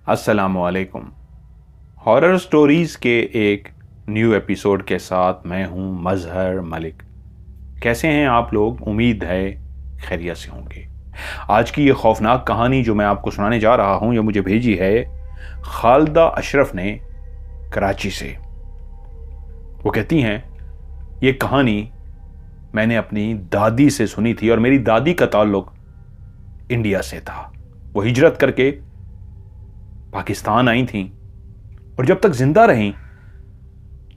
अस्सलामुअलैकुम। Horror stories के एक न्यू एपिसोड के साथ मैं हूं मजहर मलिक। कैसे हैं आप लोग? उम्मीद है खैरियत से होंगे। आज की ये खौफनाक कहानी जो मैं आपको सुनाने जा रहा हूं, ये मुझे भेजी है खालिदा अशरफ ने कराची से। वो कहती हैं ये कहानी मैंने अपनी दादी से सुनी थी और मेरी दादी का ताल्लुक इंडिया से था। वो हिजरत करके पाकिस्तान आई थीं और जब तक जिंदा रहीं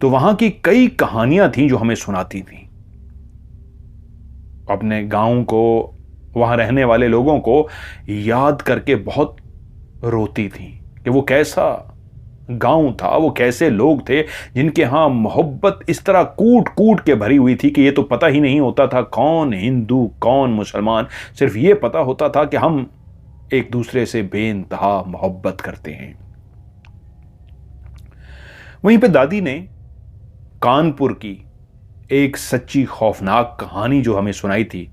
तो वहां की कई कहानियां थीं जो हमें सुनाती थीं। अपने गांव को, वहां रहने वाले लोगों को याद करके बहुत रोती थीं कि वो कैसा गांव था, वो कैसे लोग थे जिनके यहां मोहब्बत इस तरह कूट कूट के भरी हुई थी कि ये तो पता ही नहीं होता था कौन हिंदू कौन मुसलमान। सिर्फ ये पता होता था कि हम एक दूसरे से बेइंतहा मोहब्बत करते हैं। वहीं पे दादी ने कानपुर की एक सच्ची खौफनाक कहानी जो हमें सुनाई थी।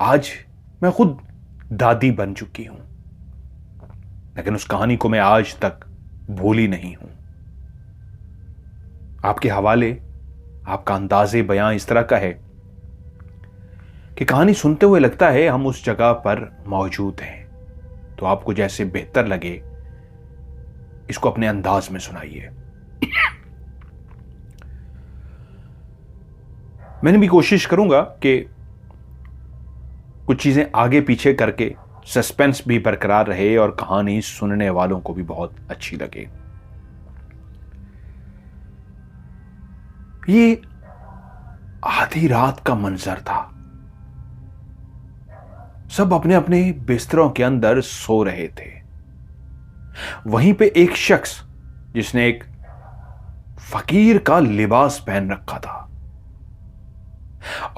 आज मैं खुद दादी बन चुकी हूं, लेकिन उस कहानी को मैं आज तक भूली नहीं हूं। आपके हवाले, आपका अंदाजे बयां इस तरह का है कि कहानी सुनते हुए लगता है हम उस जगह पर मौजूद हैं। तो आपको जैसे बेहतर लगे इसको अपने अंदाज में सुनाइए। मैंने भी कोशिश करूंगा कि कुछ चीजें आगे पीछे करके सस्पेंस भी बरकरार रहे और कहानी सुनने वालों को भी बहुत अच्छी लगे। ये आधी रात का मंजर था। सब अपने अपने बिस्तरों के अंदर सो रहे थे। वहीं पे एक शख्स जिसने एक फकीर का लिबास पहन रखा था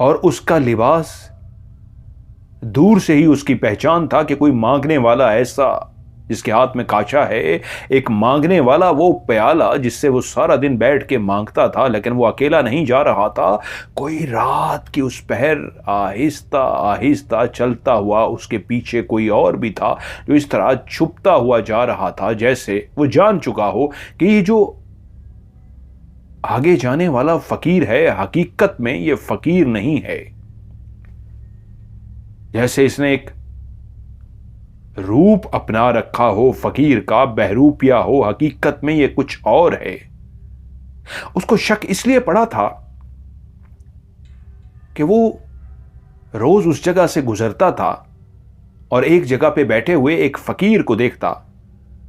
और उसका लिबास दूर से ही उसकी पहचान था कि कोई मांगने वाला ऐसा जिसके हाथ में कांचा है, एक मांगने वाला वो प्याला जिससे वो सारा दिन बैठ के मांगता था। लेकिन वो अकेला नहीं जा रहा था, कोई रात की उस पहर आहिस्ता आहिस्ता चलता हुआ उसके पीछे कोई और भी था जो इस तरह छुपता हुआ जा रहा था, जैसे वो जान चुका हो कि ये जो आगे जाने वाला फकीर है हकीकत में ये फकीर नहीं है। जैसे इसने एक रूप अपना रखा हो फकीर का, बहरूपिया हो, हकीकत में ये कुछ और है। उसको शक इसलिए पड़ा था कि वो रोज उस जगह से गुजरता था और एक जगह पे बैठे हुए एक फकीर को देखता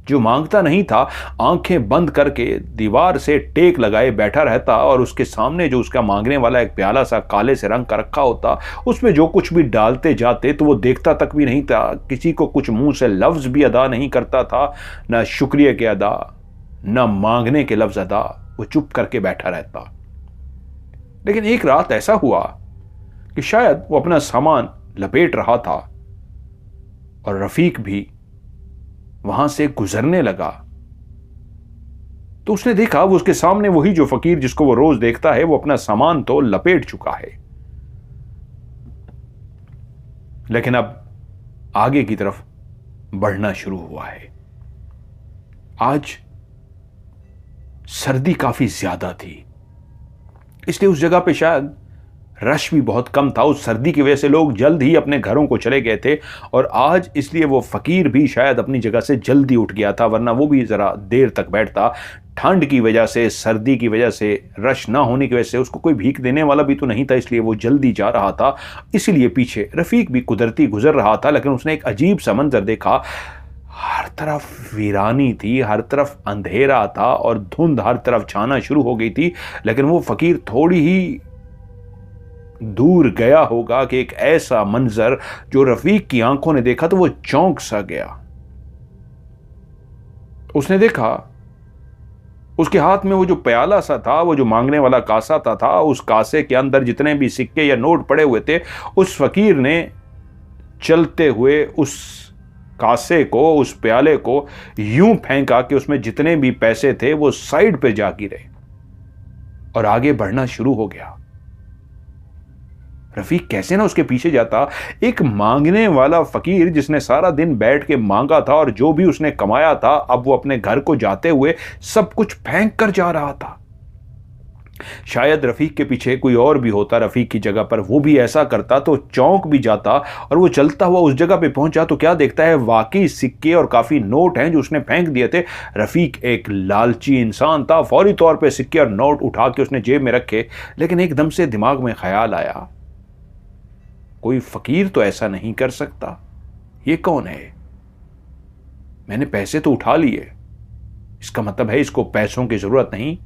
जो मांगता नहीं था, आंखें बंद करके दीवार से टेक लगाए बैठा रहता और उसके सामने जो उसका मांगने वाला एक प्याला सा काले से रंग का रखा होता, उसमें जो कुछ भी डालते जाते तो वो देखता तक भी नहीं था। किसी को कुछ मुंह से लफ्ज भी अदा नहीं करता था, ना शुक्रिया के अदा, ना मांगने के लफ्ज अदा। वो चुप करके बैठा रहता। लेकिन एक रात ऐसा हुआ कि शायद वो अपना सामान लपेट रहा था और रफीक भी वहां से गुजरने लगा। तो उसने देखा वो उसके सामने वही जो फकीर जिसको वो रोज देखता है, वो अपना सामान तो लपेट चुका है, लेकिन अब आगे की तरफ बढ़ना शुरू हुआ है। आज सर्दी काफी ज्यादा थी, इसलिए उस जगह पे शायद रश भी बहुत कम था। उस सर्दी की वजह से लोग जल्द ही अपने घरों को चले गए थे और आज इसलिए वो फकीर भी शायद अपनी जगह से जल्दी उठ गया था, वरना वो भी जरा देर तक बैठता। ठंड की वजह से, सर्दी की वजह से, रश ना होने की वजह से उसको कोई भीख देने वाला भी तो नहीं था, इसलिए वो जल्दी जा रहा था। इसीलिए पीछे रफीक भी कुदरती गुजर रहा था। लेकिन उसने एक अजीब सा मंजर देखा। हर तरफ वीरानी थी, हर तरफ अंधेरा था और धुंध हर तरफ छाना शुरू हो गई थी। लेकिन वो फकीर थोड़ी ही दूर गया होगा कि एक ऐसा मंजर जो रफीक की आंखों ने देखा तो वो चौंक सा गया। उसने देखा उसके हाथ में वो जो प्याला सा था, वो जो मांगने वाला कासा था, उस कासे के अंदर जितने भी सिक्के या नोट पड़े हुए थे, उस फकीर ने चलते हुए उस कासे को, उस प्याले को यूं फेंका कि उसमें जितने भी पैसे थे वो साइड पे जा गिरे और आगे बढ़ना शुरू हो गया। रफीक कैसे ना उसके पीछे जाता। एक मांगने वाला फकीर जिसने सारा दिन बैठ के मांगा था और जो भी उसने कमाया था अब वो अपने घर को जाते हुए सब कुछ फेंक कर जा रहा था। शायद रफीक के पीछे कोई और भी होता रफीक की जगह पर, वो भी ऐसा करता तो चौंक भी जाता। और वो चलता हुआ उस जगह पे पहुंचा तो क्या देखता है, वाकई सिक्के और काफी नोट हैं जो उसने फेंक दिए थे। रफीक एक लालची इंसान था, फौरी तौर पे सिक्के और नोट उठा के उसने जेब में रखे। लेकिन एकदम से दिमाग में ख्याल आया, कोई फकीर तो ऐसा नहीं कर सकता, ये कौन है? मैंने पैसे तो उठा लिए, इसका मतलब है इसको पैसों की जरूरत नहीं।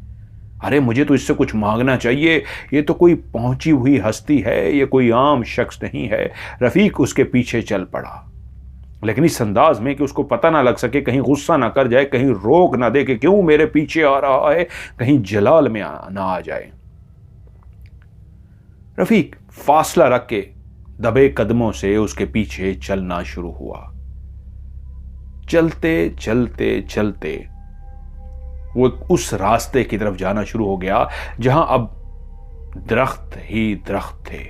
अरे मुझे तो इससे कुछ मांगना चाहिए, ये तो कोई पहुंची हुई हस्ती है, ये कोई आम शख्स नहीं है। रफीक उसके पीछे चल पड़ा, लेकिन इस अंदाज में कि उसको पता ना लग सके, कहीं गुस्सा ना कर जाए, कहीं रोक ना दे कि क्यों मेरे पीछे आ रहा है, कहीं जलाल में ना आ जाए। रफीक फासला रख के दबे कदमों से उसके पीछे चलना शुरू हुआ। चलते चलते चलते वो उस रास्ते की तरफ जाना शुरू हो गया जहां अब दरख्त ही दरख्त थे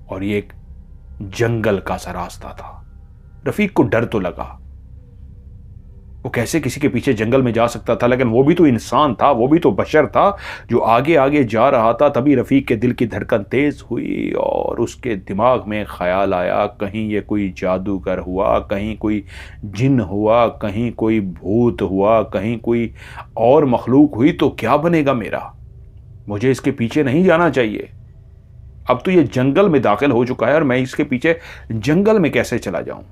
और ये एक जंगल का सा रास्ता था। रफीक को डर तो लगा, वो कैसे किसी के पीछे जंगल में जा सकता था, लेकिन वो भी तो इंसान था, वो भी तो बशर था जो आगे आगे जा रहा था। तभी रफीक के दिल की धड़कन तेज हुई और उसके दिमाग में ख्याल आया, कहीं ये कोई जादूगर हुआ, कहीं कोई जिन हुआ, कहीं कोई भूत हुआ, कहीं कोई और मखलूक हुई तो क्या बनेगा मेरा? मुझे इसके पीछे नहीं जाना चाहिए। अब तो ये जंगल में दाखिल हो चुका है और मैं इसके पीछे जंगल में कैसे चला जाऊं?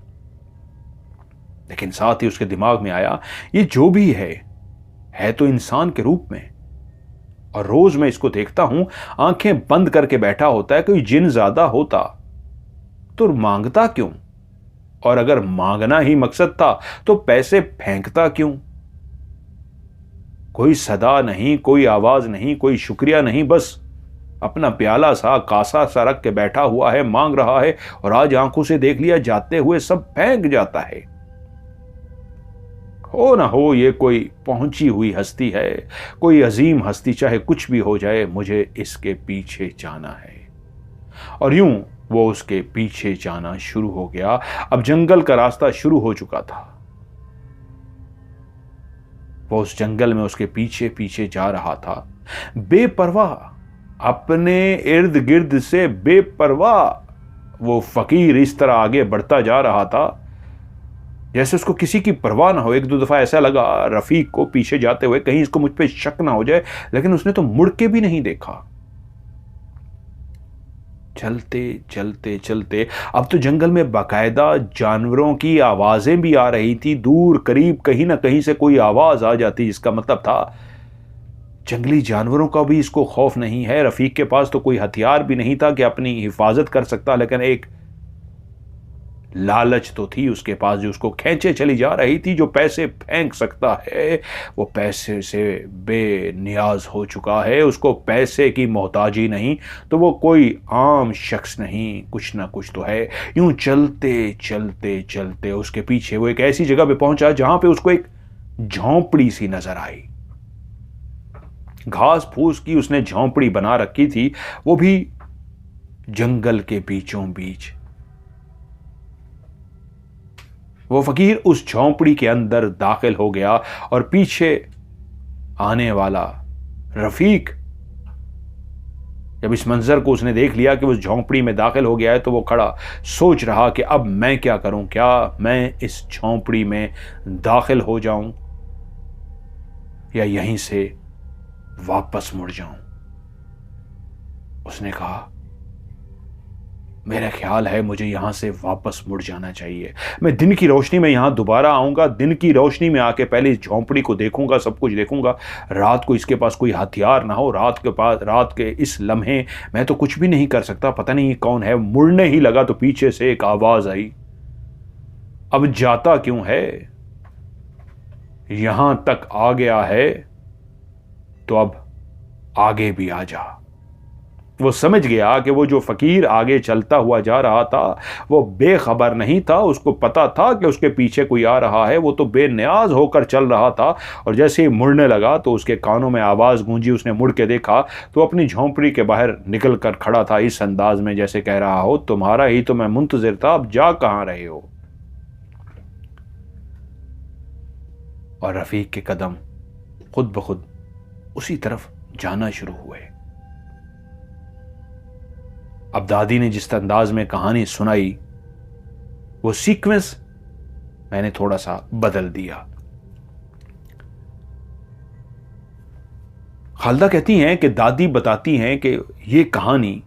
लेकिन साथ ही उसके दिमाग में आया, ये जो भी है तो इंसान के रूप में, और रोज मैं इसको देखता हूं, आंखें बंद करके बैठा होता है। कोई जिन ज्यादा होता तो मांगता क्यों? और अगर मांगना ही मकसद था तो पैसे फेंकता क्यों? कोई सदा नहीं, कोई आवाज नहीं, कोई शुक्रिया नहीं, बस अपना प्याला सा कासा सा रख के बैठा हुआ है, मांग रहा है, और आज आंखों से देख लिया जाते हुए सब फेंक जाता है। हो ना हो ये कोई पहुंची हुई हस्ती है, कोई अजीम हस्ती, चाहे कुछ भी हो जाए, मुझे इसके पीछे जाना है। और यूं वो उसके पीछे जाना शुरू हो गया। अब जंगल का रास्ता शुरू हो चुका था, वो उस जंगल में उसके पीछे पीछे जा रहा था, बेपरवाह, अपने इर्द गिर्द से बेपरवाह। वो फकीर इस तरह आगे बढ़ता जा रहा था जैसे उसको किसी की परवाह ना हो। एक दो दफा ऐसा लगा रफीक को पीछे जाते हुए, कहीं इसको मुझ पे शक ना हो जाए, लेकिन उसने तो मुड़ के भी नहीं देखा। चलते चलते चलते अब तो जंगल में बाकायदा जानवरों की आवाजें भी आ रही थी, दूर करीब कहीं ना कहीं से कोई आवाज आ जाती, जिसका मतलब था जंगली जानवरों का भी इसको खौफ नहीं है। रफीक के पास तो कोई हथियार भी नहीं था कि अपनी हिफाजत कर सकता, लेकिन एक लालच तो थी उसके पास जो उसको खींचे चली जा रही थी। जो पैसे फेंक सकता है वो पैसे से बेनियाज हो चुका है, उसको पैसे की मोहताजी नहीं, तो वो कोई आम शख्स नहीं, कुछ ना कुछ तो है। यूं चलते चलते चलते उसके पीछे वो एक ऐसी जगह पे पहुंचा जहां पे उसको एक झोंपड़ी सी नजर आई। घास फूस की उसने झोंपड़ी बना रखी थी, वो भी जंगल के बीचों बीच। वो फकीर उस झोंपड़ी के अंदर दाखिल हो गया और पीछे आने वाला रफीक जब इस मंजर को उसने देख लिया कि वो झोंपड़ी में दाखिल हो गया है, तो वो खड़ा सोच रहा कि अब मैं क्या करूं, क्या मैं इस झोंपड़ी में दाखिल हो जाऊं या यहीं से वापस मुड़ जाऊं। उसने कहा, मेरा ख्याल है मुझे यहां से वापस मुड़ जाना चाहिए। मैं दिन की रोशनी में यहां दोबारा आऊंगा, दिन की रोशनी में आके पहले इस झोंपड़ी को देखूंगा, सब कुछ देखूंगा। रात को इसके पास कोई हथियार ना हो, रात के इस लम्हे मैं तो कुछ भी नहीं कर सकता। पता नहीं कौन है। मुड़ने ही लगा तो पीछे से एक आवाज आई, अब जाता क्यों है, यहां तक आ गया है तो अब आगे भी आ जा। वो समझ गया कि वो जो फकीर आगे चलता हुआ जा रहा था वो बेखबर नहीं था, उसको पता था कि उसके पीछे कोई आ रहा है। वो तो बेनियाज होकर चल रहा था और जैसे ही मुड़ने लगा तो उसके कानों में आवाज़ गूंजी। उसने मुड़ के देखा तो अपनी झोंपड़ी के बाहर निकल कर खड़ा था, इस अंदाज में जैसे कह रहा हो, तुम्हारा ही तो मैं मुंतजिर था, अब जा कहां रहे हो। और रफीक के कदम खुद ब खुद उसी तरफ जाना शुरू हुए। अब दादी ने जिस अंदाज में कहानी सुनाई वो सीक्वेंस मैंने थोड़ा सा बदल दिया। खालदा कहती हैं कि दादी बताती हैं कि यह कहानी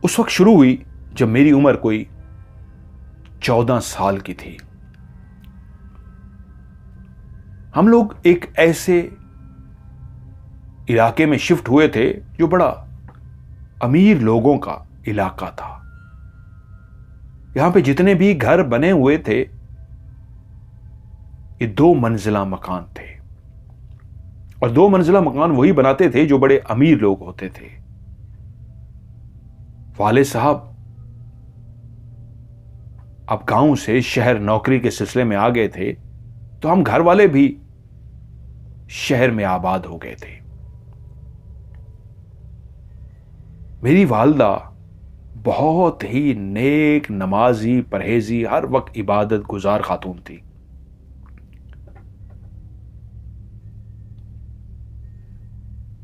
उस वक्त शुरू हुई जब मेरी उम्र कोई 14 साल की थी। हम लोग एक ऐसे इलाके में शिफ्ट हुए थे जो बड़ा अमीर लोगों का इलाका था। यहां पे जितने भी घर बने हुए थे ये 2 मंजिला मकान थे और 2 मंजिला मकान वही बनाते थे जो बड़े अमीर लोग होते थे। वाले साहब अब गांव से शहर नौकरी के सिलसिले में आ गए थे तो हम घर वाले भी शहर में आबाद हो गए थे। मेरी वालदा बहुत ही नेक, नमाजी, परहेजी, हर वक्त इबादत गुजार खातून थी।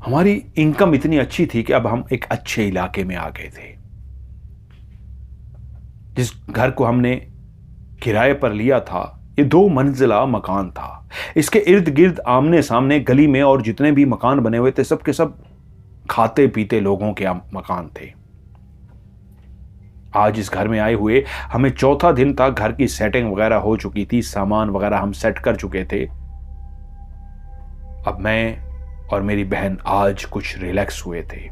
हमारी इनकम इतनी अच्छी थी कि अब हम एक अच्छे इलाके में आ गए थे। जिस घर को हमने किराए पर लिया था ये 2 मंजिला मकान था। इसके इर्द गिर्द आमने सामने गली में और जितने भी मकान बने हुए थे सब के सब खाते पीते लोगों के मकान थे। आज इस घर में आए हुए हमें 4था दिन था। घर की सेटिंग वगैरह हो चुकी थी, सामान वगैरह हम सेट कर चुके थे। अब मैं और मेरी बहन आज कुछ रिलैक्स हुए थे।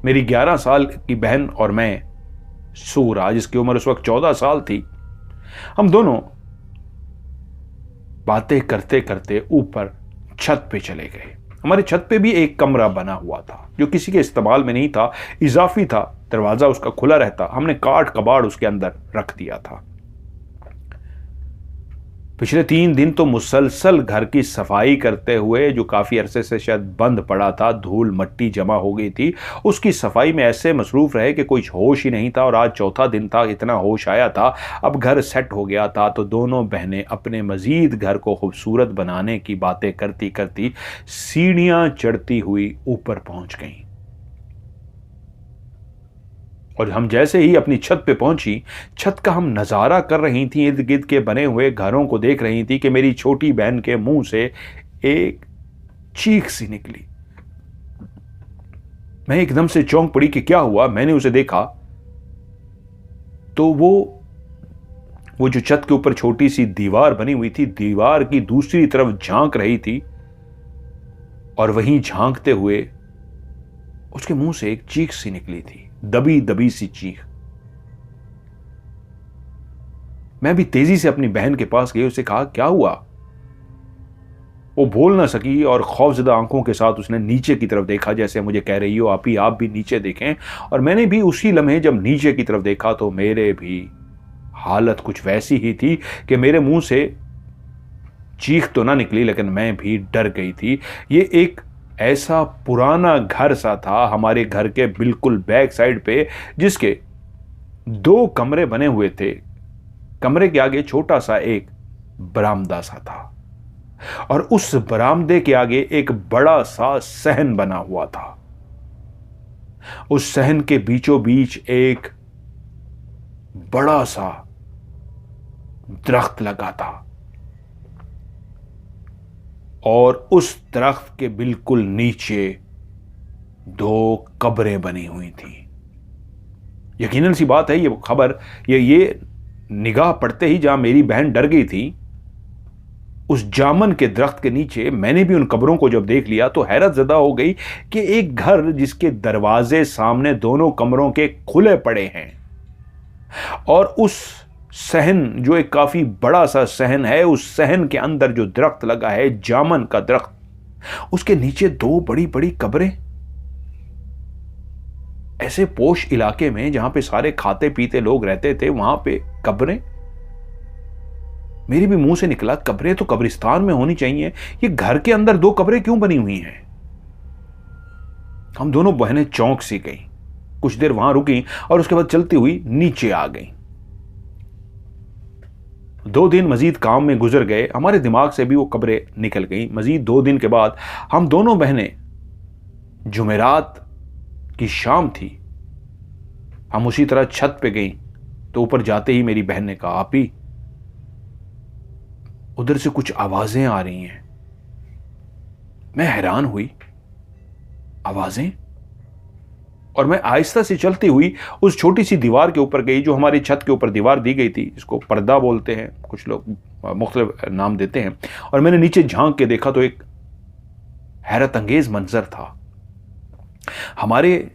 मेरी 11 साल की बहन और मैं, सूरज, जिसकी उम्र उस वक्त 14 साल थी, हम दोनों बातें करते करते ऊपर छत पे चले गए। हमारे छत पे भी एक कमरा बना हुआ था जो किसी के इस्तेमाल में नहीं था, इजाफी था, दरवाजा उसका खुला रहता। हमने काट कबाड़ उसके अंदर रख दिया था। पिछले 3 दिन तो मुसलसल घर की सफाई करते हुए, जो काफी अरसे से शायद बंद पड़ा था, धूल मट्टी जमा हो गई थी, उसकी सफाई में ऐसे मसरूफ रहे कि कुछ होश ही नहीं था। और आज 4था दिन था, इतना होश आया था। अब घर सेट हो गया था तो दोनों बहनें अपने मजीद घर को खूबसूरत बनाने की बातें करती करती सीढ़ियां चढ़ती हुई ऊपर पहुंच गईं। और हम जैसे ही अपनी छत पे पहुंची, छत का हम नजारा कर रही थी, इर्द गिर्द के बने हुए घरों को देख रही थी कि मेरी छोटी बहन के मुंह से एक चीख सी निकली। मैं एकदम से चौंक पड़ी कि क्या हुआ। मैंने उसे देखा तो वो जो छत के ऊपर छोटी सी दीवार बनी हुई थी, दीवार की दूसरी तरफ झांक रही थी और वहीं झांकते हुए उसके मुंह से एक चीख सी निकली थी, दबी दबी सी चीख। मैं भी तेजी से अपनी बहन के पास गई, उसे कहा क्या हुआ। वो बोल ना सकी और खौफजदा आंखों के साथ उसने नीचे की तरफ देखा, जैसे मुझे कह रही हो आप भी नीचे देखें। और मैंने भी उसी लम्हे जब नीचे की तरफ देखा तो मेरे भी हालत कुछ वैसी ही थी कि मेरे मुंह से चीख तो ना निकली लेकिन मैं भी डर गई थी। ये एक ऐसा पुराना घर सा था हमारे घर के बिल्कुल बैक साइड पे, जिसके 2 कमरे बने हुए थे। कमरे के आगे छोटा सा एक बरामदा सा था और उस बरामदे के आगे एक बड़ा सा सहन बना हुआ था। उस सहन के बीचों बीच एक बड़ा सा दरख्त लगा था और उस दरख्त के बिल्कुल नीचे 2 कब्रें बनी हुई थी। यकीनन सी बात है, ये खबर, ये निगाह पड़ते ही जहां मेरी बहन डर गई थी, उस जामन के दरख्त के नीचे मैंने भी उन कब्रों को जब देख लिया तो हैरत ज़दा हो गई कि एक घर जिसके दरवाजे सामने दोनों कमरों के खुले पड़े हैं और उस सहन, जो एक काफी बड़ा सा सहन है, उस सहन के अंदर जो दरख्त लगा है, जामन का दरख्त, उसके नीचे 2 बड़ी बड़ी कब्रें। ऐसे पोश इलाके में जहां पे सारे खाते पीते लोग रहते थे, वहां पे कब्रें? मेरे भी मुंह से निकला, कब्रें तो कब्रिस्तान में होनी चाहिए, ये घर के अंदर 2 कब्रें क्यों बनी हुई हैं? हम दोनों बहनें चौंक सी गईं, कुछ देर वहां रुकी और उसके बाद चलती हुई नीचे आ गईं। 2 दिन मजीद काम में गुजर गए, हमारे दिमाग से भी वो कब्रें निकल गईं। मजीद 2 दिन के बाद हम दोनों बहनें, जुमेरात की शाम थी, हम उसी तरह छत पे गईं। तो ऊपर जाते ही मेरी बहन ने कहा, आपी उधर से कुछ आवाजें आ रही हैं। मैं हैरान हुई, आवाजें? और मैं आहिस्ता से चलती हुई उस छोटी सी दीवार के ऊपर गई, जो हमारी छत के ऊपर दीवार दी गई थी। इसको पर्दा बोलते हैं, कुछ लोग मुख्तलिफ नाम देते हैं। और मैंने नीचे झांक के देखा तो एक हैरत अंगेज मंजर था। हमारे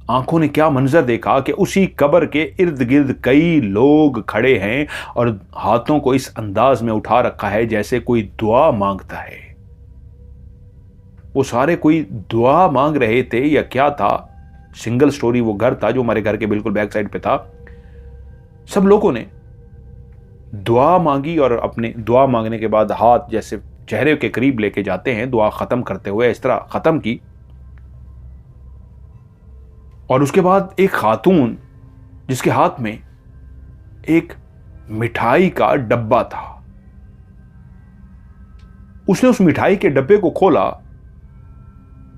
आंखों ने क्या मंजर देखा कि उसी कब्र के इर्द गिर्द कई लोग खड़े हैं और हाथों को इस अंदाज में उठा रखा है जैसे कोई दुआ मांगता है। वो सारे कोई दुआ मांग रहे थे या क्या था। सिंगल स्टोरी वो घर था जो हमारे घर के बिल्कुल बैक साइड पे था। सब लोगों ने दुआ मांगी और अपने दुआ मांगने के बाद हाथ जैसे चेहरे के करीब लेके जाते हैं दुआ खत्म करते हुए, इस तरह खत्म की। और उसके बाद एक खातून जिसके हाथ में एक मिठाई का डब्बा था, उसने उस मिठाई के डब्बे को खोला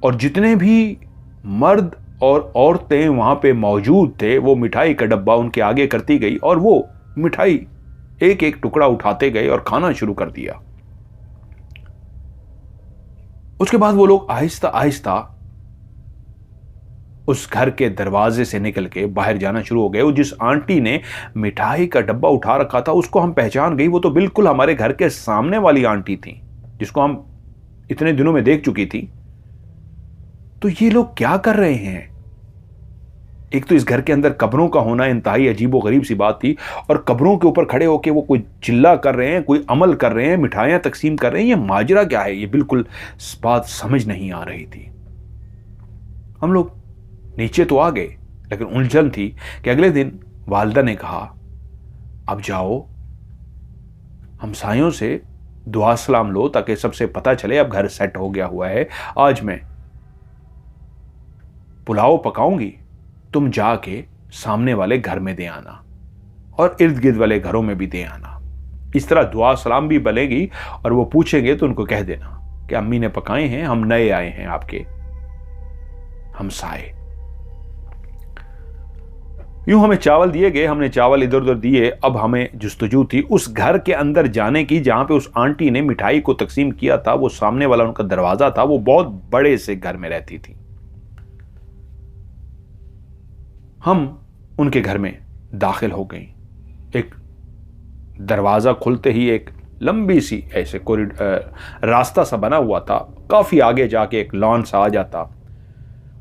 और जितने भी मर्द और औरतें वहां पे मौजूद थे वो मिठाई का डब्बा उनके आगे करती गई और वो मिठाई एक एक टुकड़ा उठाते गए और खाना शुरू कर दिया। उसके बाद वो लोग आहिस्ता आहिस्ता उस घर के दरवाजे से निकल के बाहर जाना शुरू हो गए। वो जिस आंटी ने मिठाई का डब्बा उठा रखा था उसको हम पहचान गई। वो तो बिल्कुल हमारे घर के सामने वाली आंटी थी जिसको हम इतने दिनों में देख चुकी थी। तो ये लोग क्या कर रहे हैं? एक तो इस घर के अंदर कब्रों का होना इंतहाई अजीबो गरीब सी बात थी, और कब्रों के ऊपर खड़े होकर वो कोई चिल्ला कर रहे हैं, कोई अमल कर रहे हैं, मिठाइयां तकसीम कर रहे हैं। ये माजरा क्या है? ये बिल्कुल बात समझ नहीं आ रही थी। हम लोग नीचे तो आ गए, लेकिन उलझन थी कि अगले दिन वालिदा ने कहा, अब जाओ हमसायों से दुआ सलाम लो ताकि सबसे पता चले अब घर सेट हो गया हुआ है। आज मैं पुलाव पकाऊंगी, तुम जाके सामने वाले घर में दे आना और इर्द गिर्द वाले घरों में भी दे आना। इस तरह दुआ सलाम भी बनेगी और वो पूछेंगे तो उनको कह देना कि अम्मी ने पकाए हैं, हम नए आए हैं आपके हमसाए। यूं हमें चावल दिए गए, हमने चावल इधर उधर दिए। अब हमें जुस्तजू थी उस घर के अंदर जाने की जहां पे उस आंटी ने मिठाई को तकसीम किया था। वो सामने वाला उनका दरवाजा था। वो बहुत बड़े से घर में रहती थी। हम उनके घर में दाखिल हो गए। एक दरवाजा खुलते ही एक लंबी सी ऐसे कॉरिडोर रास्ता सा बना हुआ था। काफी आगे जाके एक लॉन सा आ जाता।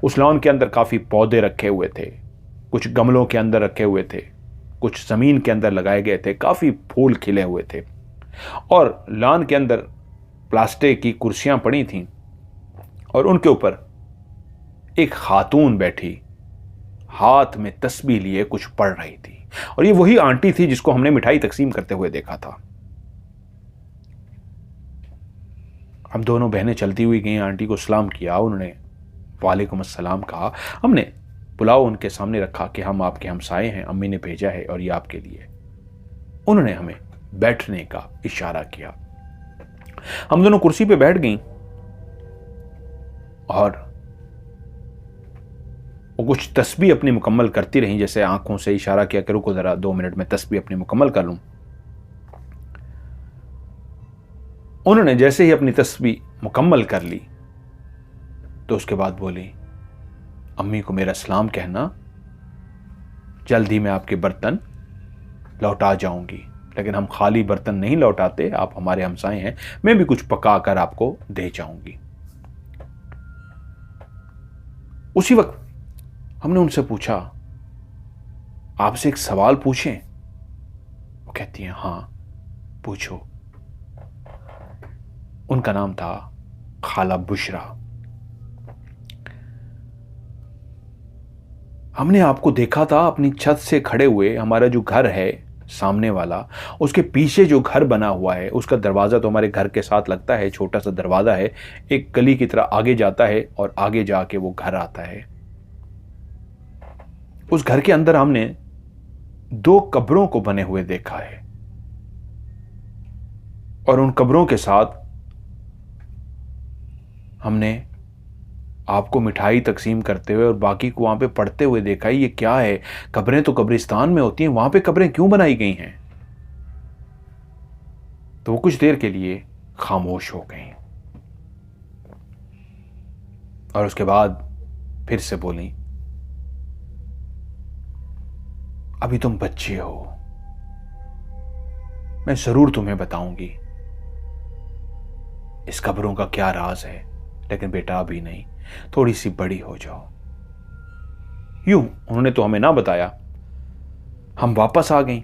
उस लॉन के अंदर काफी पौधे रखे हुए थे, कुछ गमलों के अंदर रखे हुए थे, कुछ जमीन के अंदर लगाए गए थे। काफी फूल खिले हुए थे और लॉन के अंदर प्लास्टिक की कुर्सियां पड़ी थीं और उनके ऊपर एक खातून बैठी हाथ में तस्बीह लिए कुछ पढ़ रही थी। और ये वही आंटी थी जिसको हमने मिठाई तकसीम करते हुए देखा था। हम दोनों बहनें चलती हुई गई, आंटी को सलाम किया, उन्होंने वालेकुम अस्सलाम कहा। हमने पुलाव उनके सामने रखा कि हम आपके हमसाए हैं, अम्मी ने भेजा है और ये आपके लिए। उन्होंने हमें बैठने का इशारा किया। हम दोनों कुर्सी पे बैठ गईं और वो कुछ तस्बीह अपनी मुकम्मल करती रहीं, जैसे आंखों से इशारा किया कि रुको जरा 2 मिनट में तस्बीह अपनी मुकम्मल कर लूं। उन्होंने जैसे ही अपनी तस्बीह मुकम्मल कर ली तो उसके बाद बोली, अम्मी को मेरा सलाम कहना, जल्दी मैं आपके बर्तन लौटा जाऊंगी। लेकिन हम खाली बर्तन नहीं लौटाते, आप हमारे हमसाए हैं, मैं भी कुछ पका कर आपको दे जाऊंगी। उसी वक्त हमने उनसे पूछा, आपसे एक सवाल पूछें? वो कहती हैं, हां पूछो। उनका नाम था खाला बुशरा। हमने आपको देखा था अपनी छत से खड़े हुए। हमारा जो घर है सामने वाला, उसके पीछे जो घर बना हुआ है, उसका दरवाज़ा तो हमारे घर के साथ लगता है, छोटा सा दरवाज़ा है, एक गली की तरह आगे जाता है और आगे जाके वो घर आता है। उस घर के अंदर हमने 2 कब्रों को बने हुए देखा है और उन कब्रों के साथ हमने आपको मिठाई तकसीम करते हुए और बाकी को वहां पे पढ़ते हुए देखा है। ये क्या है? कब्रें तो कब्रिस्तान में होती हैं, वहां पे कब्रें क्यों बनाई गई हैं? तो वो कुछ देर के लिए खामोश हो गई और उसके बाद फिर से बोली, अभी तुम बच्चे हो, मैं जरूर तुम्हें बताऊंगी इस कब्रों का क्या राज है, लेकिन बेटा अभी नहीं, थोड़ी सी बड़ी हो जाओ। यूं उन्होंने तो हमें ना बताया, हम वापस आ गई।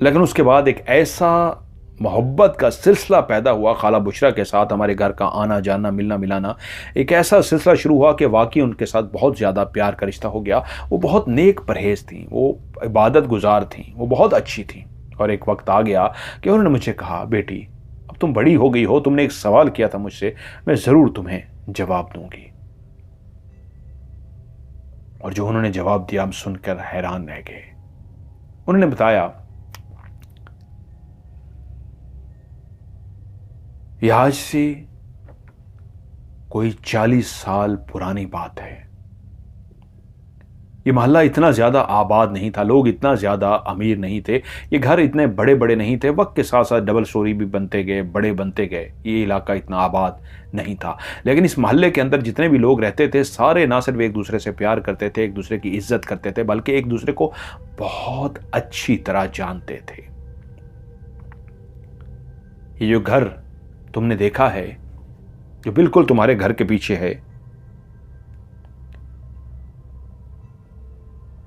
लेकिन उसके बाद एक ऐसा मोहब्बत का सिलसिला पैदा हुआ खाला बुशरा के साथ, हमारे घर का आना जाना, मिलना मिलाना, एक ऐसा सिलसिला शुरू हुआ कि वाकई उनके साथ बहुत ज़्यादा प्यार का रिश्ता हो गया। वो बहुत नेक परहेज थी, वो इबादत गुजार थी, वो बहुत अच्छी थी। और एक वक्त आ गया कि उन्होंने मुझे कहा, बेटी अब तुम बड़ी हो गई हो, तुमने एक सवाल किया था मुझसे, मैं ज़रूर तुम्हें जवाब दूंगी। और जो उन्होंने जवाब दिया हम सुनकर हैरान रह गए। उन्होंने बताया, यह आज से कोई 40 साल पुरानी बात है। ये मोहल्ला इतना ज्यादा आबाद नहीं था, लोग इतना ज्यादा अमीर नहीं थे, ये घर इतने बड़े बड़े नहीं थे। वक्त के साथ साथ डबल स्टोरी भी बनते गए, बड़े बनते गए। ये इलाका इतना आबाद नहीं था, लेकिन इस मोहल्ले के अंदर जितने भी लोग रहते थे सारे ना सिर्फ एक दूसरे से प्यार करते थे, एक दूसरे की इज्जत करते थे, बल्कि एक दूसरे को बहुत अच्छी तरह जानते थे। ये जो घर तुमने देखा है, जो बिल्कुल तुम्हारे घर के पीछे है,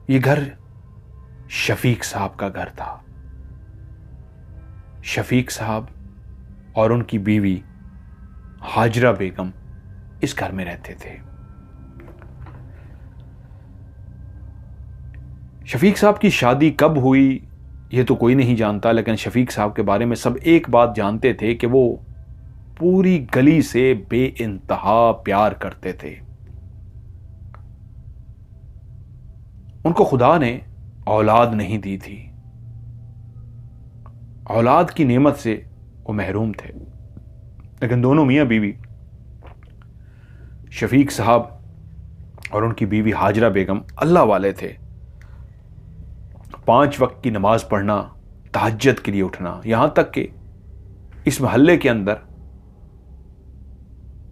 ये घर शफीक साहब का घर था। शफीक साहब और उनकी बीवी हाजरा बेगम इस घर में रहते थे। शफीक साहब की शादी कब हुई ये तो कोई नहीं जानता, लेकिन शफीक साहब के बारे में सब एक बात जानते थे कि वो पूरी गली से बेइंतहा प्यार करते थे। उनको खुदा ने औलाद नहीं दी थी, औलाद की नेमत से वो महरूम थे। लेकिन दोनों मियां बीवी, शफीक साहब और उनकी बीवी हाजरा बेगम, अल्लाह वाले थे। 5 वक्त की नमाज पढ़ना, तहज्जुद के लिए उठना, यहां तक कि इस मोहल्ले के अंदर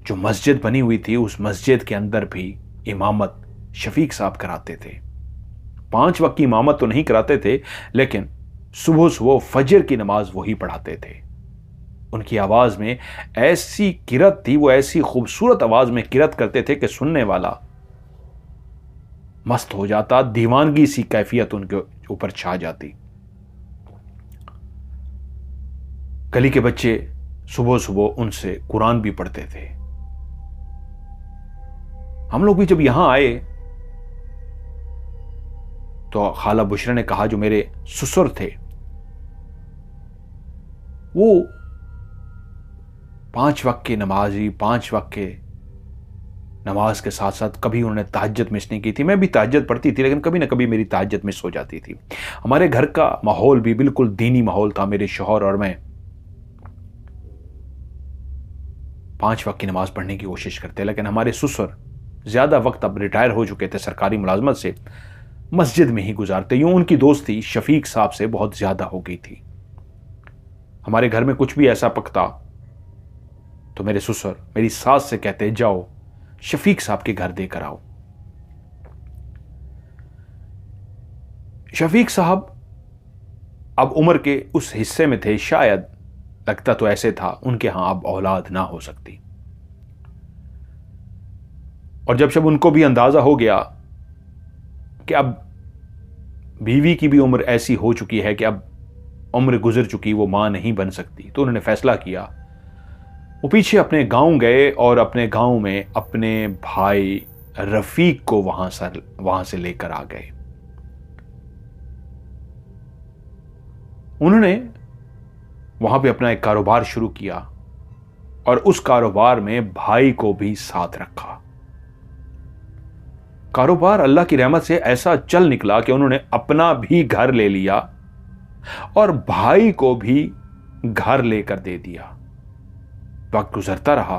जो मस्जिद बनी हुई थी, उस मस्जिद के अंदर भी इमामत शफीक साहब कराते थे। 5 वक्त की इमामत तो नहीं कराते थे, लेकिन सुबह सुबह फजर की नमाज वही पढ़ाते थे। उनकी आवाज में ऐसी किरत थी, वो ऐसी खूबसूरत आवाज में किरत करते थे कि सुनने वाला मस्त हो जाता, दीवानगी सी कैफियत उनके ऊपर छा जाती। गली के बच्चे सुबह सुबह उनसे कुरान भी पढ़ते थे। हम लोग भी जब यहां आए तो खाला बुशरा ने कहा, जो मेरे ससुर थे वो 5 वक्त की नमाजी, 5 वक्त के नमाज के साथ साथ कभी उन्होंने तहज्जुद मिस नहीं की थी। मैं भी तहज्जुद पढ़ती थी, लेकिन कभी ना कभी मेरी तहज्जुद मिस हो जाती थी। हमारे घर का माहौल भी बिल्कुल दीनी माहौल था। मेरे शौहर और मैं 5 वक्त की नमाज पढ़ने की कोशिश करते, लेकिन हमारे ससुर ज्यादा वक्त अब रिटायर हो चुके थे सरकारी मुलाजमत से, मस्जिद में ही गुजारते। यूं उनकी दोस्ती शफीक साहब से बहुत ज्यादा हो गई थी। हमारे घर में कुछ भी ऐसा पकता तो मेरे ससुर मेरी सास से कहते, जाओ शफीक साहब के घर देकर आओ। शफीक साहब अब उम्र के उस हिस्से में थे, शायद लगता तो ऐसे था उनके यहां अब औलाद ना हो सकती। और जब उनको भी अंदाजा हो गया कि अब बीवी की भी उम्र ऐसी हो चुकी है कि अब उम्र गुजर चुकी, वो मां नहीं बन सकती, तो उन्होंने फैसला किया, वो पीछे अपने गांव गए और अपने गांव में अपने भाई रफीक को वहां से लेकर आ गए। उन्होंने वहां पे अपना एक कारोबार शुरू किया और उस कारोबार में भाई को भी साथ रखा। कारोबार अल्लाह की रहमत से ऐसा चल निकला कि उन्होंने अपना भी घर ले लिया और भाई को भी घर लेकर दे दिया। वक्त गुजरता रहा,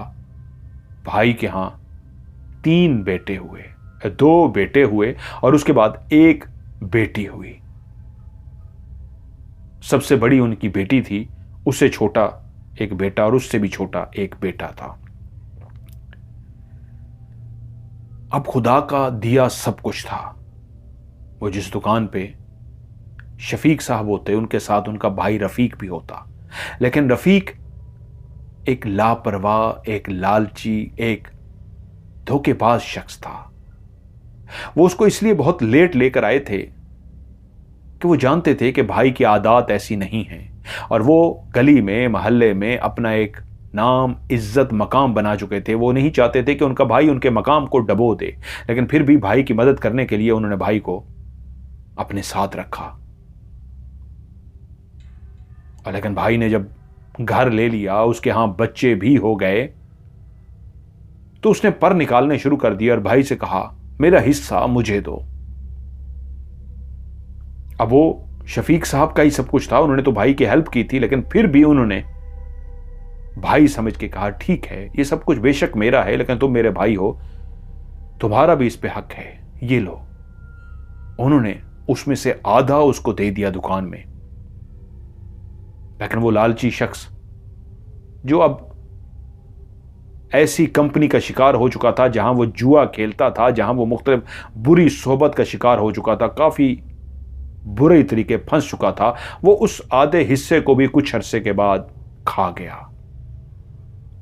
भाई के यहां 3 बेटे हुए, 2 बेटे हुए और उसके बाद 1 बेटी हुई। सबसे बड़ी उनकी बेटी थी, उससे छोटा एक बेटा और उससे भी छोटा एक बेटा था। अब खुदा का दिया सब कुछ था। वो जिस दुकान पे शफीक साहब होते, उनके साथ उनका भाई रफीक भी होता, लेकिन रफीक एक लापरवाह, एक लालची, एक धोखेबाज शख्स था। वो उसको इसलिए बहुत लेट लेकर आए थे कि वो जानते थे कि भाई की आदत ऐसी नहीं है और वो गली में, मोहल्ले में अपना एक नाम, इज्जत, मकाम बना चुके थे। वो नहीं चाहते थे कि उनका भाई उनके मकाम को डबो दे, लेकिन फिर भी भाई की मदद करने के लिए उन्होंने भाई को अपने साथ रखा। और लेकिन भाई ने जब घर ले लिया, उसके यहां बच्चे भी हो गए, तो उसने पर निकालने शुरू कर दिया और भाई से कहा, मेरा हिस्सा मुझे दो। अब वो शफीक साहब का ही सब कुछ था, उन्होंने तो भाई की हेल्प की थी, लेकिन फिर भी उन्होंने भाई समझ के कहा, ठीक है, ये सब कुछ बेशक मेरा है, लेकिन तुम मेरे भाई हो, तुम्हारा भी इस पे हक है, ये लो। उन्होंने उसमें से आधा उसको दे दिया दुकान में। लेकिन वो लालची शख्स जो अब ऐसी कंपनी का शिकार हो चुका था जहां वो जुआ खेलता था, जहां वो मुख्तलिफ बुरी सोहबत का शिकार हो चुका था, काफी बुरे तरीके फंस चुका था, वो उस आधे हिस्से को भी कुछ अरसे के बाद खा गया।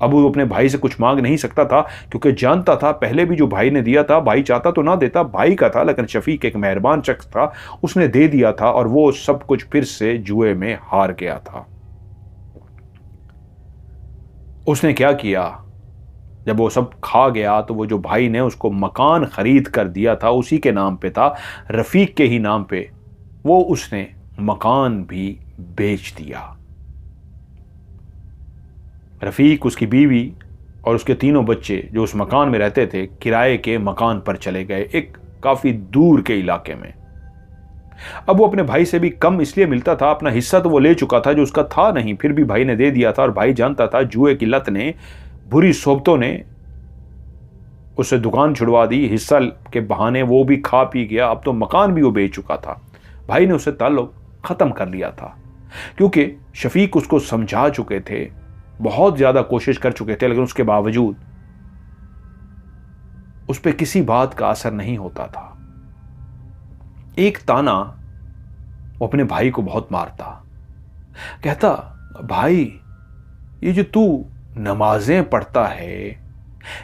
अब वो अपने भाई से कुछ मांग नहीं सकता था, क्योंकि जानता था पहले भी जो भाई ने दिया था, भाई चाहता तो ना देता, भाई का था, लेकिन शफीक एक मेहरबान शख्स था, उसने दे दिया था और वो सब कुछ फिर से जुए में हार गया था। उसने क्या किया, जब वो सब खा गया तो वो जो भाई ने उसको मकान खरीद कर दिया था, उसी के नाम पे था, रफीक के ही नाम पे, वो उसने मकान भी बेच दिया। रफीक, उसकी बीवी और उसके 3 बच्चे जो उस मकान में रहते थे, किराए के मकान पर चले गए, एक काफी दूर के इलाके में। अब वो अपने भाई से भी कम इसलिए मिलता था, अपना हिस्सा तो वो ले चुका था जो उसका था नहीं, फिर भी भाई ने दे दिया था। और भाई जानता था जुए की लत ने, बुरी सोबतों ने उससे दुकान छुड़वा दी, हिस्सा के बहाने वो भी खा पी गया, अब तो मकान भी वो बेच चुका था। भाई ने उससे ताल्लुक खत्म कर लिया था, क्योंकि शफीक उसको समझा चुके थे, बहुत ज्यादा कोशिश कर चुके थे, लेकिन उसके बावजूद उस पर किसी बात का असर नहीं होता था। एक ताना वो अपने भाई को बहुत मारता, कहता, भाई ये जो तू नमाजें पढ़ता है,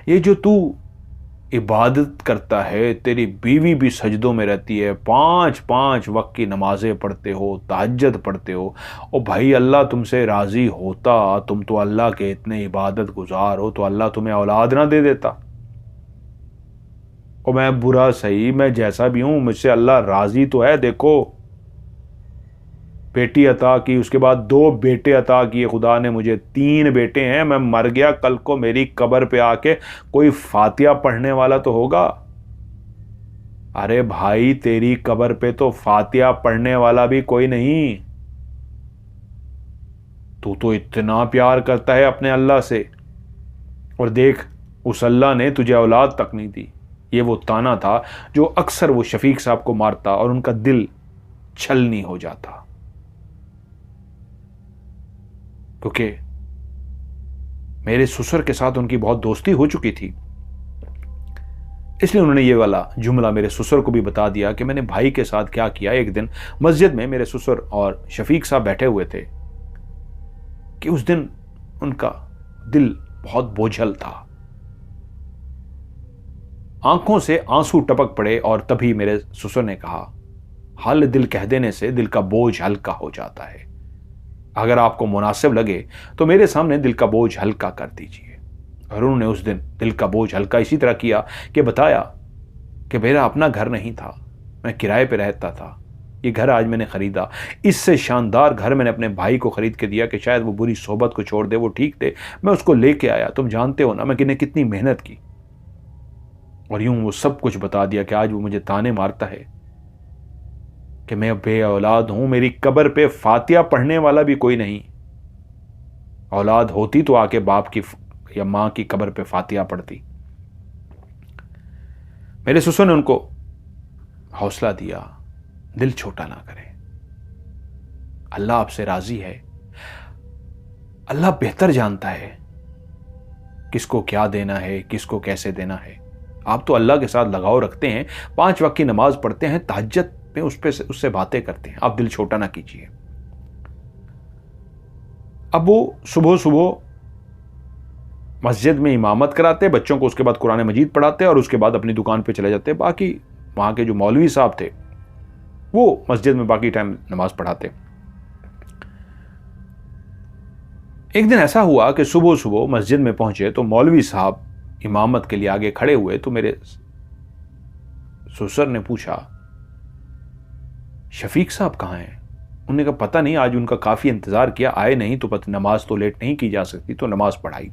ये जो तू इबादत करता है, तेरी बीवी भी सजदों में रहती है, 5-5 वक्त की नमाजें पढ़ते हो, तहज्जुद पढ़ते हो, और भाई अल्लाह तुमसे राजी होता, तुम तो अल्लाह के इतने इबादत गुजार हो, तो अल्लाह तुम्हें औलाद ना दे देता। और मैं बुरा सही, मैं जैसा भी हूं, मुझसे अल्लाह राजी तो है। देखो, बेटी अता की, उसके बाद 2 बेटे अता किए खुदा ने मुझे, 3 बेटे हैं। मैं मर गया, कल को मेरी कब्र पे आके कोई फातिहा पढ़ने वाला तो होगा। अरे भाई, तेरी कब्र पे तो फातिहा पढ़ने वाला भी कोई नहीं। तू तो इतना प्यार करता है अपने अल्लाह से, और देख, उस अल्लाह ने तुझे औलाद तक नहीं दी। ये वो ताना था जो अक्सर वो शफीक साहब को मारता और उनका दिल छलनी हो जाता, क्योंकि मेरे ससुर के साथ उनकी बहुत दोस्ती हो चुकी थी। इसलिए उन्होंने ये वाला जुमला मेरे ससुर को भी बता दिया कि मैंने भाई के साथ क्या किया। एक दिन मस्जिद में मेरे ससुर और शफीक साहब बैठे हुए थे कि उस दिन उनका दिल बहुत बोझल था, आंखों से आंसू टपक पड़े, और तभी मेरे ससुर ने कहा, हाल दिल कह देने से दिल का बोझ हल्का हो जाता है। अगर आपको मुनासिब लगे तो मेरे सामने दिल का बोझ हल्का कर दीजिए। और उन्होंने उस दिन दिल का बोझ हल्का इसी तरह किया कि बताया कि मेरा अपना घर नहीं था, मैं किराए पे रहता था। ये घर आज मैंने ख़रीदा, इससे शानदार घर मैंने अपने भाई को ख़रीद के दिया कि शायद वो बुरी सोबत को छोड़ दे, वो ठीक थे, मैं उसको लेके आया। तुम जानते हो ना मैं कितनी मेहनत की। और यूं वो सब कुछ बता दिया कि आज वो मुझे ताने मारता है कि मैं बे औलाद हूं, मेरी कब्र पे फातिया पढ़ने वाला भी कोई नहीं। औलाद होती तो आके बाप की या मां की कब्र पे फातिया पढ़ती। मेरे ससुर ने उनको हौसला दिया, दिल छोटा ना करें, अल्लाह आपसे राजी है, अल्लाह बेहतर जानता है किसको क्या देना है, किसको कैसे देना है। आप तो अल्लाह के साथ लगाव रखते हैं, 5 वक्त की नमाज पढ़ते हैं, तहज्जुद में उससे बातें करते हैं, आप दिल छोटा ना कीजिए। अब वो सुबह सुबह मस्जिद में इमामत कराते, बच्चों को उसके बाद कुरान मजीद पढ़ाते और उसके बाद अपनी दुकान पे चले जाते। बाकी वहाँ के जो मौलवी साहब थे वो मस्जिद में बाकी टाइम नमाज पढ़ाते। एक दिन ऐसा हुआ कि सुबह सुबह मस्जिद में पहुंचे तो मौलवी साहब इमामत के लिए आगे खड़े हुए। तो मेरे ससुर ने पूछा, शफीक साहब कहाँ हैं? उन्होंने कहा पता नहीं, आज उनका काफी इंतजार किया, आए नहीं तो पता, नमाज तो लेट नहीं की जा सकती, तो नमाज पढ़ाई।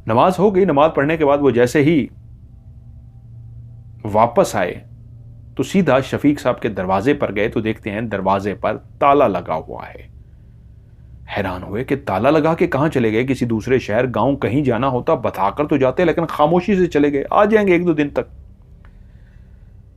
नमाज हो गई। नमाज पढ़ने के बाद वो जैसे ही वापस आए तो सीधा शफीक साहब के दरवाजे पर गए तो देखते हैं दरवाजे पर ताला लगा हुआ है। हैरान हुए कि ताला लगा के कहां चले गए, किसी दूसरे शहर गांव कहीं जाना होता बताकर तो जाते, लेकिन खामोशी से चले गए। आ जाएंगे 1-2 दिन तक।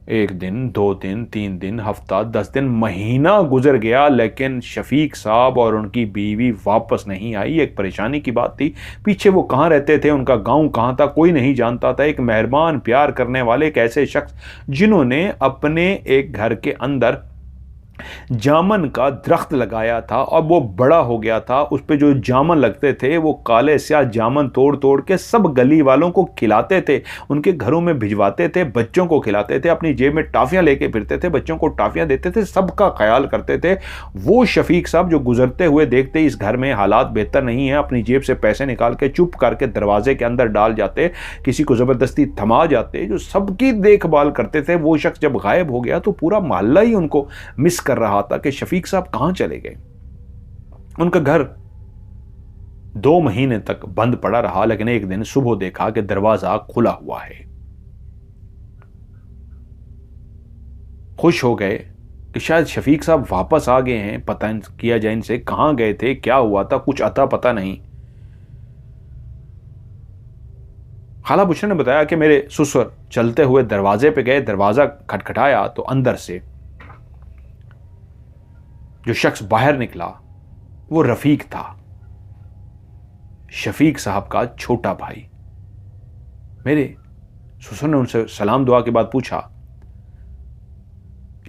1 दिन, 2 दिन, 3 दिन, हफ्ता, 10 दिन, महीना गुजर गया, लेकिन शफीक साहब और उनकी बीवी वापस नहीं आई। एक परेशानी की बात थी। पीछे वो कहाँ रहते थे, उनका गांव कहाँ था, कोई नहीं जानता था। एक मेहरबान प्यार करने वाले एक ऐसे शख्स जिन्होंने अपने एक घर के अंदर जामन का दरख्त लगाया था और वो बड़ा हो गया था। उस पे जो जामन लगते थे वो काले स्याह जामन तोड़ तोड़ के सब गली वालों को खिलाते थे, उनके घरों में भिजवाते थे, बच्चों को खिलाते थे, अपनी जेब में टाफियां लेके फिरते थे, बच्चों को टाफियां देते थे, सबका ख्याल करते थे। वो शफीक साहब जो गुजरते हुए देखते इस घर में हालात बेहतर नहीं है, अपनी जेब से पैसे निकाल के चुप करके दरवाजे के अंदर डाल जाते, किसी को जबरदस्ती थमा जाते, जो सबकी देखभाल करते थे। वो शख्स जब गायब हो गया तो पूरा मोहल्ला ही उनको मिस कर रहा था कि शफीक साहब कहां चले गए। उनका घर 2 महीने तक बंद पड़ा रहा, लेकिन एक दिन सुबह देखा कि दरवाजा खुला हुआ है। खुश हो गए कि शायद शफीक साहब वापस आ गए हैं, पता किया जाए इनसे कहां गए थे, क्या हुआ था, कुछ अता पता नहीं। खाला बुशरा ने बताया कि मेरे ससुर चलते हुए दरवाजे पे गए, दरवाजा खटखटाया तो अंदर से जो शख्स बाहर निकला वो रफीक था, शफीक साहब का छोटा भाई। मेरे ससुर ने उनसे सलाम दुआ के बाद पूछा,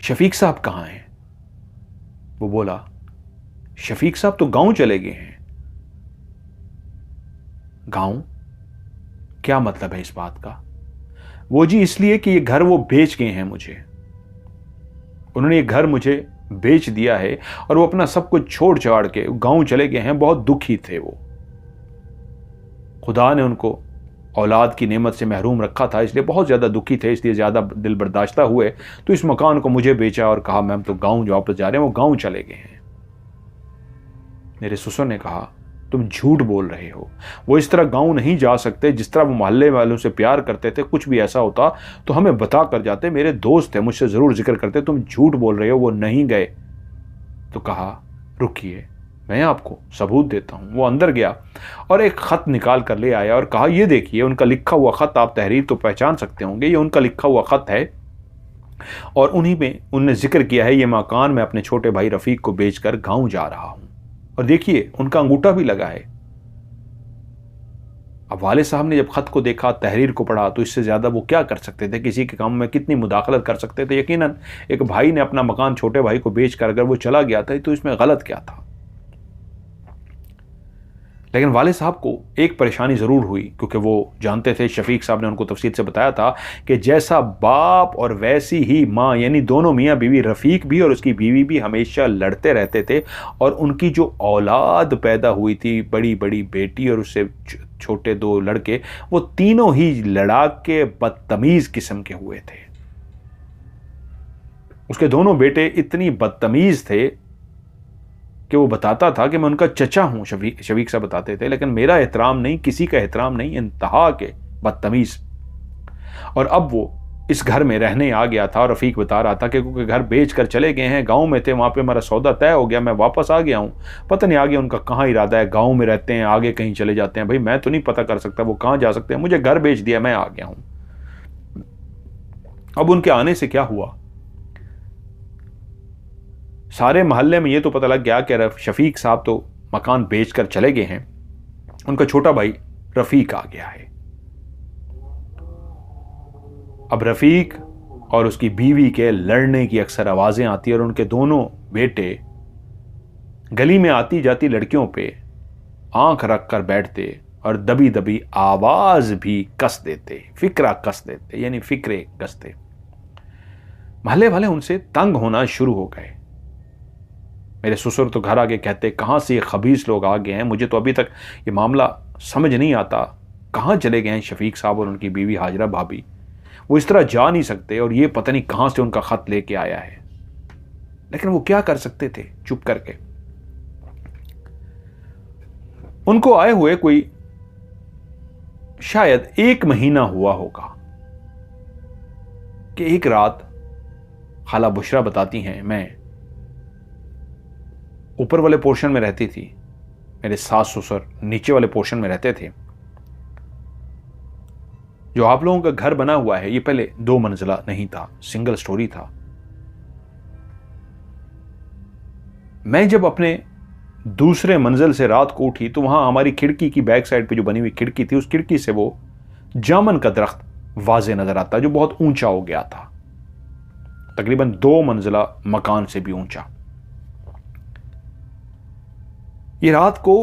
शफीक साहब कहां हैं? वो बोला, शफीक साहब तो गांव चले गए हैं। गांव? क्या मतलब है इस बात का? वो जी इसलिए कि ये घर वो बेच गए हैं मुझे, उन्होंने ये घर मुझे बेच दिया है और वो अपना सब कुछ छोड़ छाड़ के गांव चले गए हैं। बहुत दुखी थे वो, खुदा ने उनको औलाद की नेमत से महरूम रखा था, इसलिए बहुत ज्यादा दुखी थे, इसलिए ज्यादा दिल बर्दाश्ता हुए तो इस मकान को मुझे बेचा और कहा मैम तो गांव जो वापस जा रहे हैं, वो गांव चले गए हैं। मेरे ससुर ने कहा, तुम झूठ बोल रहे हो, वो इस तरह गांव नहीं जा सकते, जिस तरह वो मोहल्ले वालों से प्यार करते थे, कुछ भी ऐसा होता तो हमें बता कर जाते, मेरे दोस्त थे, मुझसे जरूर जिक्र करते, तुम झूठ बोल रहे हो, वो नहीं गए। तो कहा रुकिए, मैं आपको सबूत देता हूं। वो अंदर गया और एक खत निकाल कर ले आया और कहा, ये देखिए उनका लिखा हुआ खत, आप तहरीर तो पहचान सकते होंगे, ये उनका लिखा हुआ खत है और उन्हीं में उनने जिक्र किया है, ये मकान मैं अपने छोटे भाई रफीक को बेचकर गांव जा रहा हूं। और देखिए उनका अंगूठा भी लगा है। अब वाले साहब ने जब खत को देखा, तहरीर को पढ़ा, तो इससे ज्यादा वो क्या कर सकते थे, किसी के काम में कितनी मुदाखलत कर सकते थे। यकीनन एक भाई ने अपना मकान छोटे भाई को बेचकर अगर वो चला गया था तो इसमें गलत क्या था। लेकिन वाले साहब को एक परेशानी ज़रूर हुई, क्योंकि वो जानते थे, शफीक साहब ने उनको तफसील से बताया था कि जैसा बाप और वैसी ही माँ, यानी दोनों मियाँ बीवी, रफ़ीक भी और उसकी बीवी भी हमेशा लड़ते रहते थे। और उनकी जो औलाद पैदा हुई थी, बड़ी बड़ी बेटी और उससे छोटे 2 लड़के, वो तीनों ही लड़ाके बदतमीज़ किस्म के हुए थे। उसके दोनों बेटे इतनी बदतमीज़ थे कि वो बताता था कि मैं उनका चचा हूं, शफीक साहब बताते थे, लेकिन मेरा एहतराम नहीं, किसी का एहतराम नहीं, इंतहा के बदतमीज। और अब वो इस घर में रहने आ गया था, और रफीक बता रहा था कि क्योंकि घर बेच कर चले गए हैं, गांव में थे, वहां पे हमारा सौदा तय हो गया, मैं वापस आ गया हूं। पता नहीं आगे उनका कहाँ इरादा है, गाँव में रहते हैं, आगे कहीं चले जाते हैं, भाई मैं तो नहीं पता कर सकता वो कहाँ जा सकते हैं, मुझे घर बेच दिया, मैं आ गया हूं। अब उनके आने से क्या हुआ, सारे मोहल्ले में ये तो पता लग गया कि शफीक साहब तो मकान बेचकर चले गए हैं, उनका छोटा भाई रफीक आ गया है। अब रफीक और उसकी बीवी के लड़ने की अक्सर आवाजें आती है, और उनके दोनों बेटे गली में आती जाती लड़कियों पे आंख रख कर बैठते और दबी दबी आवाज भी कस देते, फिक्रा कस देते, यानी फिक्रे कसते। मोहल्ले वाले उनसे तंग होना शुरू हो गए। मेरे ससुर तो घर आके कहते, कहाँ से ये खबीस लोग आ गए हैं, मुझे तो अभी तक ये मामला समझ नहीं आता, कहाँ चले गए हैं शफीक साहब और उनकी बीवी हाजरा भाभी, वो इस तरह जा नहीं सकते, और ये पता नहीं कहाँ से उनका खत लेके आया है। लेकिन वो क्या कर सकते थे, चुप करके। उनको आए हुए कोई शायद 1 महीना हुआ होगा कि एक रात खाला बुशरा बताती हैं, मैं ऊपर वाले पोर्शन में रहती थी, मेरे सास ससुर नीचे वाले पोर्शन में रहते थे। जो आप लोगों का घर बना हुआ है, ये पहले 2 मंजिला नहीं था, सिंगल स्टोरी था। मैं जब अपने दूसरे मंजिल से रात को उठी, तो वहां हमारी खिड़की की बैक साइड पे जो बनी हुई खिड़की थी, उस खिड़की से वो जामन का दरख्त वाजे नजर आता, जो बहुत ऊंचा हो गया था, तकरीबन 2 मंजिला मकान से भी ऊंचा। ये रात को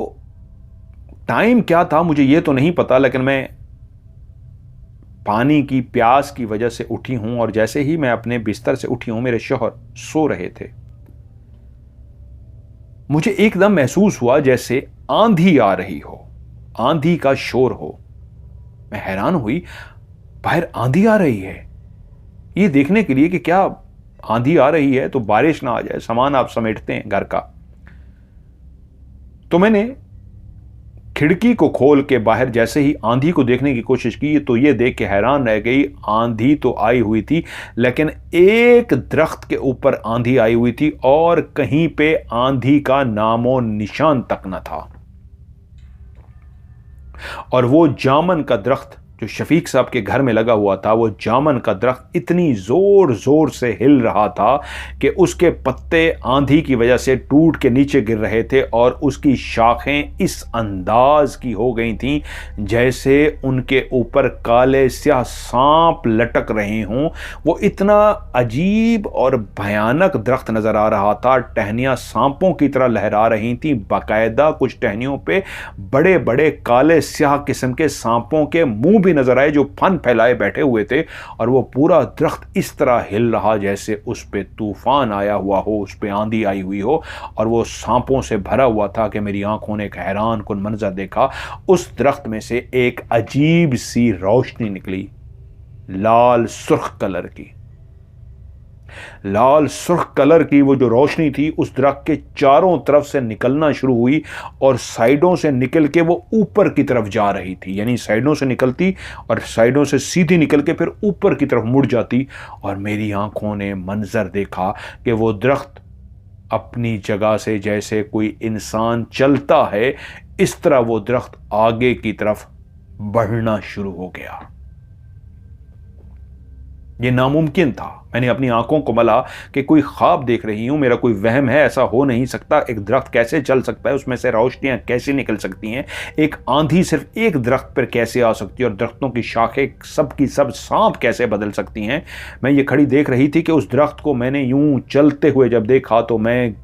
टाइम क्या था मुझे ये तो नहीं पता, लेकिन मैं पानी की प्यास की वजह से उठी हूं, और जैसे ही मैं अपने बिस्तर से उठी हूं, मेरे शौहर सो रहे थे। मुझे एकदम महसूस हुआ जैसे आंधी आ रही हो, आंधी का शोर हो। मैं हैरान हुई, बाहर आंधी आ रही है, ये देखने के लिए कि क्या आंधी आ रही है तो बारिश ना आ जाए, सामान आप समेटते हैं घर का। तो मैंने खिड़की को खोल के बाहर जैसे ही आंधी को देखने की कोशिश की, तो ये देख के हैरान रह गई, आंधी तो आई हुई थी, लेकिन एक दरख्त के ऊपर आंधी आई हुई थी, और कहीं पे आंधी का नामो निशान तक न था। और वो जामन का दरख्त जो शफीक साहब के घर में लगा हुआ था, वो जामन का दरख्त इतनी जोर जोर से हिल रहा था कि उसके पत्ते आंधी की वजह से टूट के नीचे गिर रहे थे, और उसकी शाखें इस अंदाज की हो गई थीं जैसे उनके ऊपर काले स्याह सांप लटक रहे हों। वो इतना अजीब और भयानक दरख्त नजर आ रहा था, टहनियां सांपों की तरह लहरा रही थीं, बाकायदा कुछ टहनियों पे बड़े बड़े काले स्याह किस्म के सांपों के मुंह नजर आए जो फन फैलाए बैठे हुए थे। और वो पूरा दरख्त इस तरह हिल रहा जैसे उस पे तूफान आया हुआ हो, उस पे आंधी आई हुई हो, और वो सांपों से भरा हुआ था कि मेरी आंखों ने एक हैरान कुन मंजर देखा। उस दरख्त में से एक अजीब सी रोशनी निकली, लाल सुर्ख कलर की, लाल सुर्ख कलर की वो जो रोशनी थी उस दरख्त के चारों तरफ से निकलना शुरू हुई, और साइडों से निकल के वो ऊपर की तरफ जा रही थी, यानी साइडों से निकलती और साइडों से सीधी निकल के फिर ऊपर की तरफ मुड़ जाती। और मेरी आंखों ने मंजर देखा कि वो दरख्त अपनी जगह से जैसे कोई इंसान चलता है, इस तरह वो दरख्त आगे की तरफ बढ़ना शुरू हो गया। ये नामुमकिन था। मैंने अपनी आंखों को मला कि कोई ख्वाब देख रही हूं, मेरा कोई वहम है, ऐसा हो नहीं सकता। एक दरख्त कैसे चल सकता है, उसमें से रोशनियां कैसे निकल सकती हैं, एक आंधी सिर्फ एक दरख्त पर कैसे आ सकती है, और दरख्तों की शाखें सब की सब सांप कैसे बदल सकती हैं। मैं ये खड़ी देख रही थी कि उस दरख्त को मैंने यूं चलते हुए जब देखा तो मैं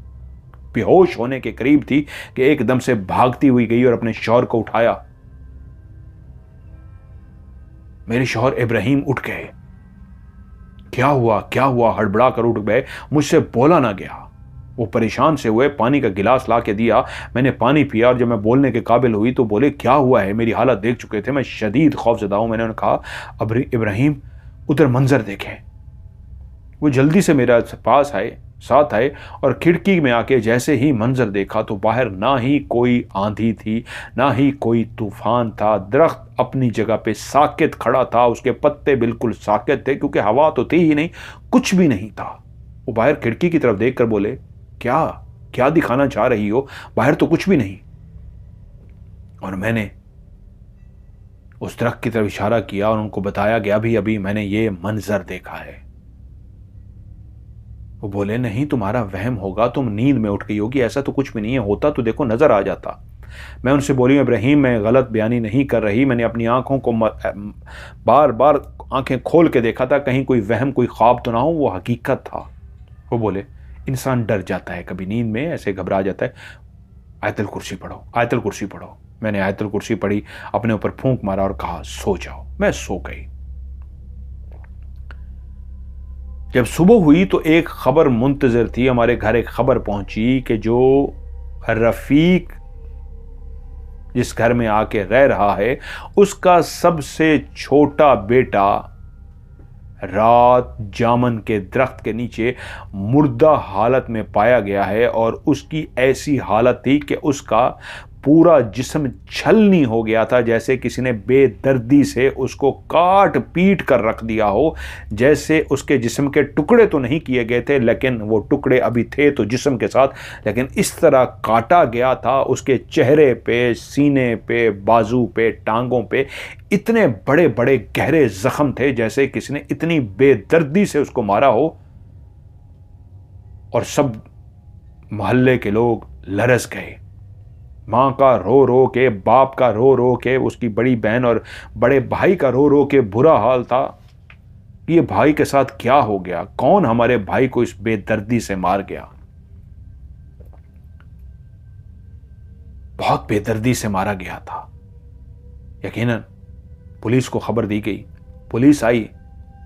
बेहोश होने के करीब थी कि एकदम से भागती हुई गई और अपने शौहर को उठाया। मेरे शौहर इब्राहिम उठ गए। क्या हुआ क्या हुआ, हड़बड़ा कर उठ गए। मुझसे बोला ना गया। वो परेशान से हुए, पानी का गिलास ला के दिया, मैंने पानी पिया और जब मैं बोलने के काबिल हुई तो बोले क्या हुआ है। मेरी हालत देख चुके थे, मैं शदीद खौफजदा हूं। मैंने उन्हें कहा अब इब्राहिम उधर मंजर देखें। वो जल्दी से मेरे पास आए, साथ आए और खिड़की में आके जैसे ही मंजर देखा तो बाहर ना ही कोई आंधी थी ना ही कोई तूफान था। दरख्त अपनी जगह पे साकित खड़ा था, उसके पत्ते बिल्कुल साकित थे क्योंकि हवा तो थी ही नहीं, कुछ भी नहीं था। वो बाहर खिड़की की तरफ देखकर बोले क्या क्या दिखाना चाह रही हो, बाहर तो कुछ भी नहीं। और मैंने उस दरख्त की तरफ इशारा किया और उनको बताया कि अभी अभी मैंने ये मंजर देखा है। वो बोले नहीं तुम्हारा वहम होगा, तुम नींद में उठ गई होगी, ऐसा तो कुछ भी नहीं है, होता तो देखो नजर आ जाता। मैं उनसे बोली इब्राहिम मैं गलत बयानी नहीं कर रही, मैंने अपनी आंखों को बार बार आंखें खोल के देखा था, कहीं कोई वहम कोई ख्वाब तो ना हो, वो हकीकत था। वो बोले इंसान डर जाता है कभी नींद में, ऐसे घबरा जाता है, आयतल कुर्सी पढ़ो, आयतल कुर्सी पढ़ो। मैंने आयतल कुर्सी पढ़ी, अपने ऊपर फूंक मारा और कहा सो जाओ। मैं सो गई। जब सुबह हुई तो एक खबर मुंतजर थी, हमारे घर एक खबर पहुंची कि जो रफीक जिस घर में आके रह रहा है उसका सबसे छोटा बेटा रात जामन के दरख्त के नीचे मुर्दा हालत में पाया गया है। और उसकी ऐसी हालत थी कि उसका पूरा जिस्म छलनी हो गया था, जैसे किसी ने बेदर्दी से उसको काट पीट कर रख दिया हो। जैसे उसके जिस्म के टुकड़े तो नहीं किए गए थे, लेकिन वो टुकड़े अभी थे तो जिस्म के साथ, लेकिन इस तरह काटा गया था। उसके चेहरे पे, सीने पे, बाजू पे, टांगों पे इतने बड़े बड़े गहरे जख्म थे जैसे किसी ने इतनी बेदर्दी से उसको मारा हो। और सब मोहल्ले के लोग लरस गए। माँ का रो रो के, बाप का रो रो के, उसकी बड़ी बहन और बड़े भाई का रो रो के बुरा हाल था कि ये भाई के साथ क्या हो गया, कौन हमारे भाई को इस बेदर्दी से मार गया। बहुत बेदर्दी से मारा गया था। यकीनन पुलिस को खबर दी गई, पुलिस आई,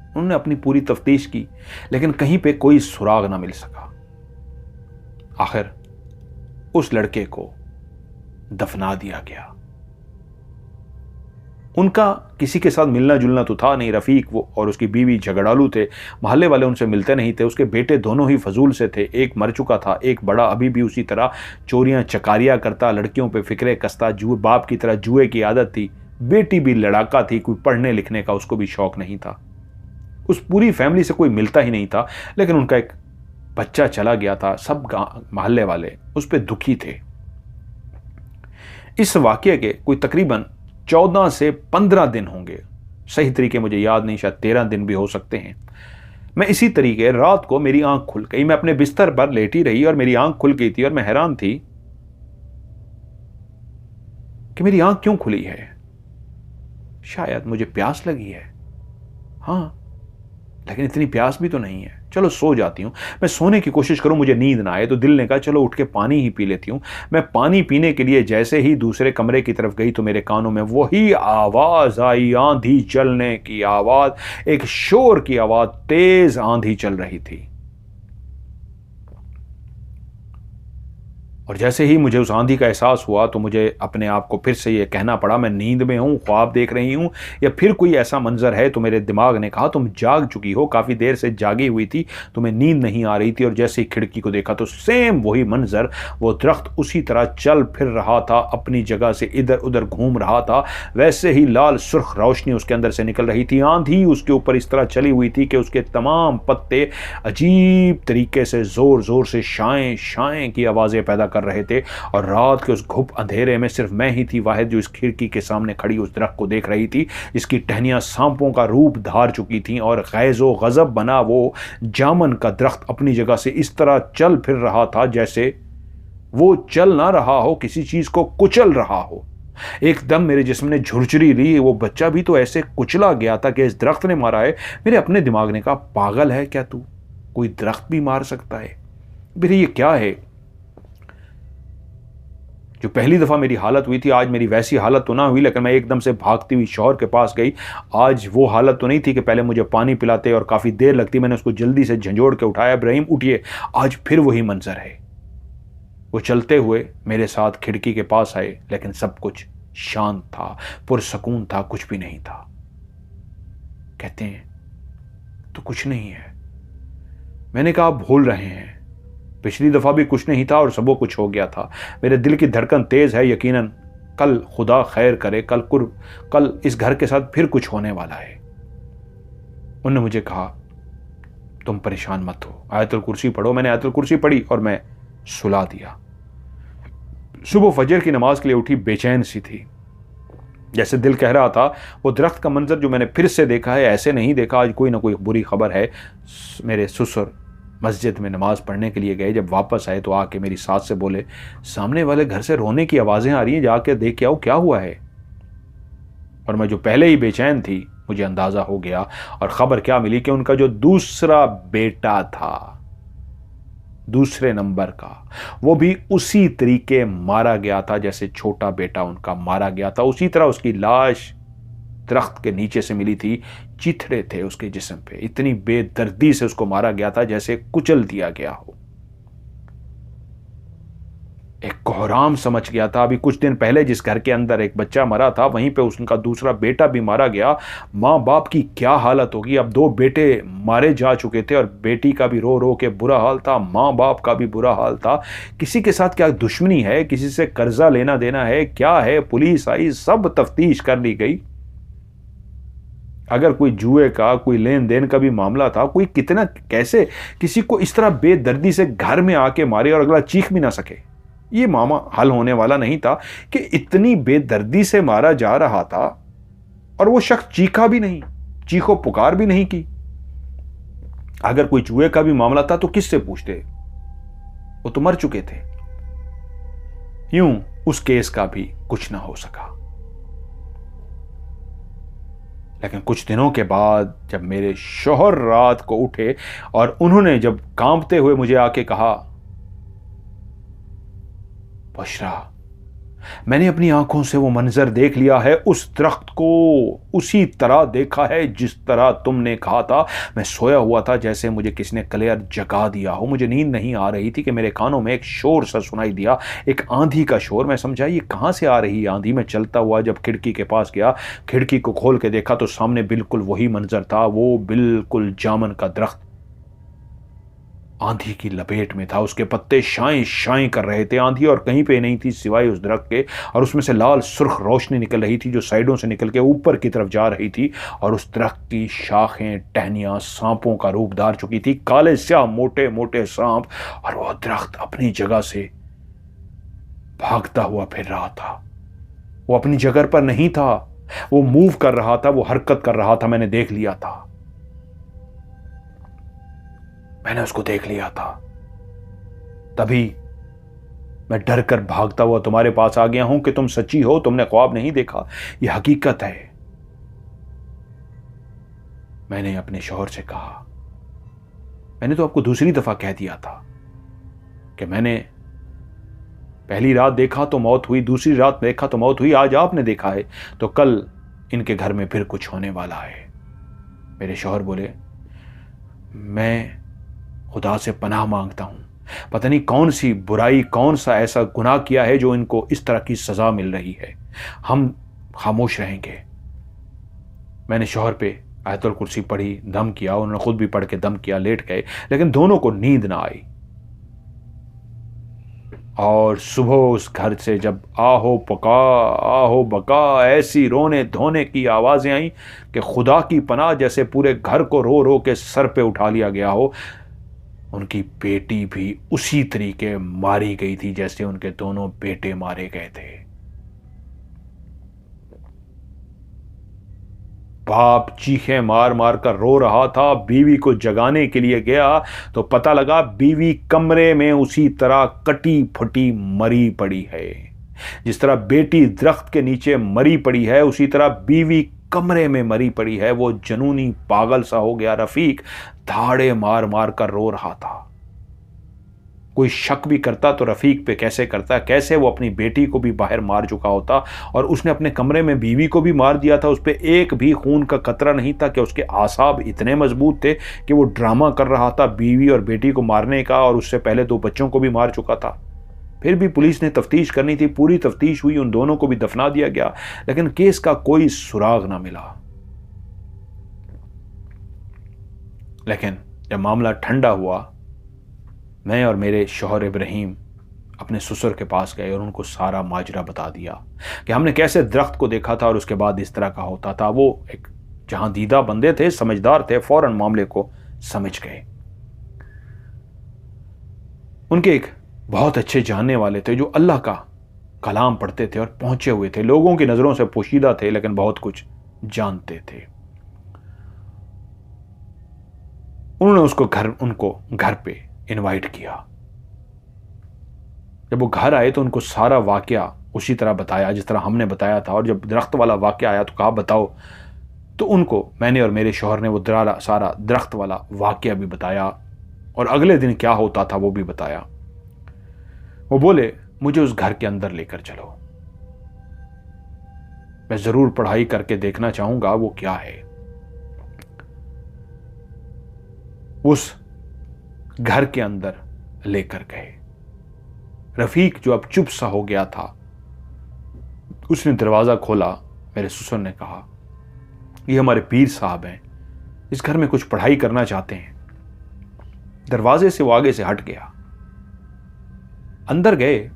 उन्होंने अपनी पूरी तफ्तीश की, लेकिन कहीं पे कोई सुराग ना मिल सका। आखिर उस लड़के को दफना दिया गया। उनका किसी के साथ मिलना जुलना तो था नहीं। रफीक वो और उसकी बीवी झगड़ालू थे, मोहल्ले वाले उनसे मिलते नहीं थे। उसके बेटे दोनों ही फजूल से थे, एक मर चुका था, एक बड़ा अभी भी उसी तरह चोरियां चकारियां करता, लड़कियों पे फिक्रे कसता, जुए बाप की तरह जुए की आदत थी। बेटी भी लड़ाका थी, कोई पढ़ने लिखने का उसको भी शौक नहीं था। उस पूरी फैमिली से कोई मिलता ही नहीं था, लेकिन उनका एक बच्चा चला गया था। सब मोहल्ले वाले उस पर दुखी थे। इस वाकये के कोई तकरीबन 14 से 15 दिन होंगे, सही तरीके मुझे याद नहीं, शायद 13 दिन भी हो सकते हैं। मैं इसी तरीके रात को मेरी आंख खुल गई, मैं अपने बिस्तर पर लेटी रही और मेरी आंख खुल गई थी और मैं हैरान थी कि मेरी आंख क्यों खुली है। शायद मुझे प्यास लगी है, हाँ, लेकिन इतनी प्यास भी तो नहीं है। चलो सो जाती हूँ। मैं सोने की कोशिश करूँ, मुझे नींद ना आए, तो दिल ने कहा चलो उठ के पानी ही पी लेती हूँ। मैं पानी पीने के लिए जैसे ही दूसरे कमरे की तरफ गई तो मेरे कानों में वही आवाज आई, आंधी चलने की आवाज, एक शोर की आवाज, तेज आंधी चल रही थी। और जैसे ही मुझे उस आंधी का एहसास हुआ तो मुझे अपने आप को फिर से ये कहना पड़ा मैं नींद में हूँ, ख्वाब देख रही हूँ या फिर कोई ऐसा मंजर है। तो मेरे दिमाग ने कहा तुम जाग चुकी हो, काफ़ी देर से जागी हुई थी, तुम्हें नींद नहीं आ रही थी। और जैसे ही खिड़की को देखा तो सेम वही मंजर, वो दरख्त उसी तरह चल फिर रहा था, अपनी जगह से इधर उधर घूम रहा था। वैसे ही लाल सुर्ख रोशनी उसके अंदर से निकल रही थी। आंधी उसके ऊपर इस तरह चली हुई थी कि उसके तमाम पत्ते अजीब तरीके से जोर जोर से शाएं शाएं की आवाज़ें पैदा कर रहे थे। और रात के उस घुप अंधेरे में सिर्फ मैं ही थी वाहिद जो इस खिड़की के सामने खड़ी उस दरख्त को देख रही थी, जिसकी टहनियां सांपों का रूप धार चुकी थीं। और गैज़ो गज़ब बना वो जामन का दरख्त अपनी जगह से इस तरह चल फिर रहा था जैसे वो चल ना रहा हो, किसी चीज को कुचल रहा हो। एकदम मेरे जिस्म ने झुरझुरी ली, वो बच्चा भी तो ऐसे कुचला गया था कि इस दरख्त ने मारा है। मेरे अपने दिमाग ने कहा पागल है क्या तू, कोई दरख्त भी मार सकता है? मेरे ये क्या है? जो पहली दफ़ा मेरी हालत हुई थी, आज मेरी वैसी हालत तो ना हुई, लेकिन मैं एकदम से भागती हुई शौहर के पास गई। आज वो हालत तो नहीं थी कि पहले मुझे पानी पिलाते और काफ़ी देर लगती, मैंने उसको जल्दी से झंझोड़ के उठाया, इब्राहिम उठिए। आज फिर वही मंजर है। वो चलते हुए मेरे साथ खिड़की के पास आए, लेकिन सब कुछ शांत था, पुरसकून था, कुछ भी नहीं था। कहते हैं तो कुछ नहीं है। मैंने कहा आप भूल रहे हैं, पिछली दफा भी कुछ नहीं था और सबो कुछ हो गया था। मेरे दिल की धड़कन तेज है, यकीनन कल खुदा खैर करे, कल इस घर के साथ फिर कुछ होने वाला है। उन्होंने मुझे कहा तुम परेशान मत हो, आयतुल कुर्सी पढ़ो। मैंने आयतुल कुर्सी पढ़ी और मैं सुला दिया। सुबह फजर की नमाज के लिए उठी, बेचैन सी थी, जैसे दिल कह रहा था वो दरख्त का मंजर जो मैंने फिर से देखा है, ऐसे नहीं देखा, आज कोई ना कोई बुरी खबर है। मेरे ससुर मस्जिद में नमाज पढ़ने के लिए गए, जब वापस आए तो आके मेरी सास से बोले सामने वाले घर से रोने की आवाज़ें आ रही हैं, जाके देख के आओ क्या हुआ है। और मैं जो पहले ही बेचैन थी, मुझे अंदाज़ा हो गया और ख़बर क्या मिली कि उनका जो दूसरा बेटा था, दूसरे नंबर का, वो भी उसी तरीके मारा गया था जैसे छोटा बेटा उनका मारा गया था। उसी तरह उसकी लाश दरख्त के नीचे से मिली थी, चिथड़े थे उसके जिस्म पे, इतनी बेदर्दी से उसको मारा गया था जैसे कुचल दिया गया हो। एक कोहराम समझ गया था। अभी कुछ दिन पहले जिस घर के अंदर एक बच्चा मरा था, वहीं पे उसका दूसरा बेटा भी मारा गया। माँ बाप की क्या हालत होगी। अब 2 बेटे मारे जा चुके थे और बेटी का भी रो रो के बुरा हाल था, माँ बाप का भी बुरा हाल था। किसी के साथ क्या दुश्मनी है, किसी से कर्जा लेना देना है, क्या है। पुलिस आई, सब तफ्तीश कर ली गई। अगर कोई जुए का, कोई लेन देन का भी मामला था, कोई कितना कैसे किसी को इस तरह बेदर्दी से घर में आके मारे और अगला चीख भी ना सके, ये मामा हल होने वाला नहीं था कि इतनी बेदर्दी से मारा जा रहा था और वो शख्स चीखा भी नहीं, चीखो पुकार भी नहीं की। अगर कोई जुए का भी मामला था तो किससे पूछते, वो तो मर चुके थे। यूं उस केस का भी कुछ ना हो सका। लेकिन कुछ दिनों के बाद जब मेरे शौहर रात को उठे और उन्होंने जब कांपते हुए मुझे आके कहा, बुशरा, मैंने अपनी आंखों से वो मंजर देख लिया है, उस दरख्त को उसी तरह देखा है जिस तरह तुमने कहा था। मैं सोया हुआ था, जैसे मुझे किसी ने क्लियर जगा दिया हो। मुझे नींद नहीं आ रही थी कि मेरे कानों में एक शोर सा सुनाई दिया, एक आंधी का शोर। मैं समझा ये कहां से आ रही है आंधी। मैं चलता हुआ जब खिड़की के पास गया, खिड़की को खोल के देखा तो सामने बिल्कुल वही मंजर था। वो बिल्कुल जामन का दरख्त आंधी की लपेट में था, उसके पत्ते शाएं शाएं कर रहे थे। आंधी और कहीं पे नहीं थी सिवाय उस दरख्त के, और उसमें से लाल सुर्ख रोशनी निकल रही थी जो साइडों से निकल के ऊपर की तरफ जा रही थी। और उस दरख्त की शाखें टहनियां सांपों का रूप धार चुकी थी, काले स्याह मोटे मोटे सांप। और वह दरख्त अपनी जगह से भागता हुआ फिर रहा था। वो अपनी जगह पर नहीं था, वो मूव कर रहा था, वो हरकत कर रहा था। मैंने देख लिया था, मैंने उसको देख लिया था। तभी मैं डर कर भागता हुआ तुम्हारे पास आ गया हूं कि तुम सच्ची हो, तुमने ख्वाब नहीं देखा, यह हकीकत है। मैंने अपने शौहर से कहा, मैंने तो आपको दूसरी दफा कह दिया था कि मैंने पहली रात देखा तो मौत हुई, दूसरी रात देखा तो मौत हुई, आज आपने देखा है तो कल इनके घर में फिर कुछ होने वाला है। मेरे शौहर बोले, मैं खुदा से पनाह मांगता हूं, पता नहीं कौन सी बुराई, कौन सा ऐसा गुनाह किया है जो इनको इस तरह की सजा मिल रही है। हम खामोश रहेंगे। मैंने शौहर पे आयतुल कुर्सी पढ़ी, दम किया, उन्होंने खुद भी पढ़ के दम किया, लेट गए, लेकिन दोनों को नींद ना आई। और सुबह उस घर से जब आहो बका ऐसी रोने धोने की आवाजें आई कि खुदा की पनाह, जैसे पूरे घर को रो रो के सर पे उठा लिया गया हो। उनकी बेटी भी उसी तरीके मारी गई थी जैसे उनके दोनों बेटे मारे गए थे। बाप चीखें मार मार कर रो रहा था। बीवी को जगाने के लिए गया तो पता लगा बीवी कमरे में उसी तरह कटी फटी मरी पड़ी है। जिस तरह बेटी दरख्त के नीचे मरी पड़ी है, उसी तरह बीवी कमरे में मरी पड़ी है। वो जनूनी पागल सा हो गया। रफीक धाड़े मार मार कर रो रहा था। कोई शक भी करता तो रफ़ीक पे कैसे करता, कैसे वो अपनी बेटी को भी बाहर मार चुका होता, और उसने अपने कमरे में बीवी को भी मार दिया था। उस पर एक भी खून का कतरा नहीं था कि उसके आसाब इतने मजबूत थे कि वो ड्रामा कर रहा था बीवी और बेटी को मारने का, और उससे पहले 2 बच्चों को भी मार चुका था। फिर भी पुलिस ने तफ्तीश करनी थी, पूरी तफ्तीश हुई, उन दोनों को भी दफना दिया गया, लेकिन केस का कोई सुराग ना मिला। लेकिन जब मामला ठंडा हुआ, मैं और मेरे शौहर इब्राहिम अपने ससुर के पास गए और उनको सारा माजरा बता दिया कि हमने कैसे दरख्त को देखा था और उसके बाद इस तरह का होता था। वो एक जहां दीदा बंदे थे, समझदार थे, फौरन मामले को समझ गए। उनके एक बहुत अच्छे जानने वाले थे जो अल्लाह का कलाम पढ़ते थे और पहुंचे हुए थे, लोगों की नजरों से पोशीदा थे, लेकिन बहुत कुछ जानते थे। उन्होंने उनको घर पे इनवाइट किया। जब वो घर आए तो उनको सारा वाकया उसी तरह बताया जिस तरह हमने बताया था, और जब दरख्त वाला वाकया आया तो कहा बताओ, तो उनको मैंने और मेरे शौहर ने वो सारा दरख्त वाला वाकया भी बताया और अगले दिन क्या होता था वो भी बताया। वो बोले मुझे उस घर के अंदर लेकर चलो, मैं जरूर पढ़ाई करके देखना चाहूंगा वो क्या है। उस घर के अंदर लेकर गए। रफीक जो अब चुप सा हो गया था, उसने दरवाजा खोला। मेरे ससुर ने कहा ये हमारे पीर साहब हैं, इस घर में कुछ पढ़ाई करना चाहते हैं। दरवाजे से वो आगे से हट गया, अंदर गए,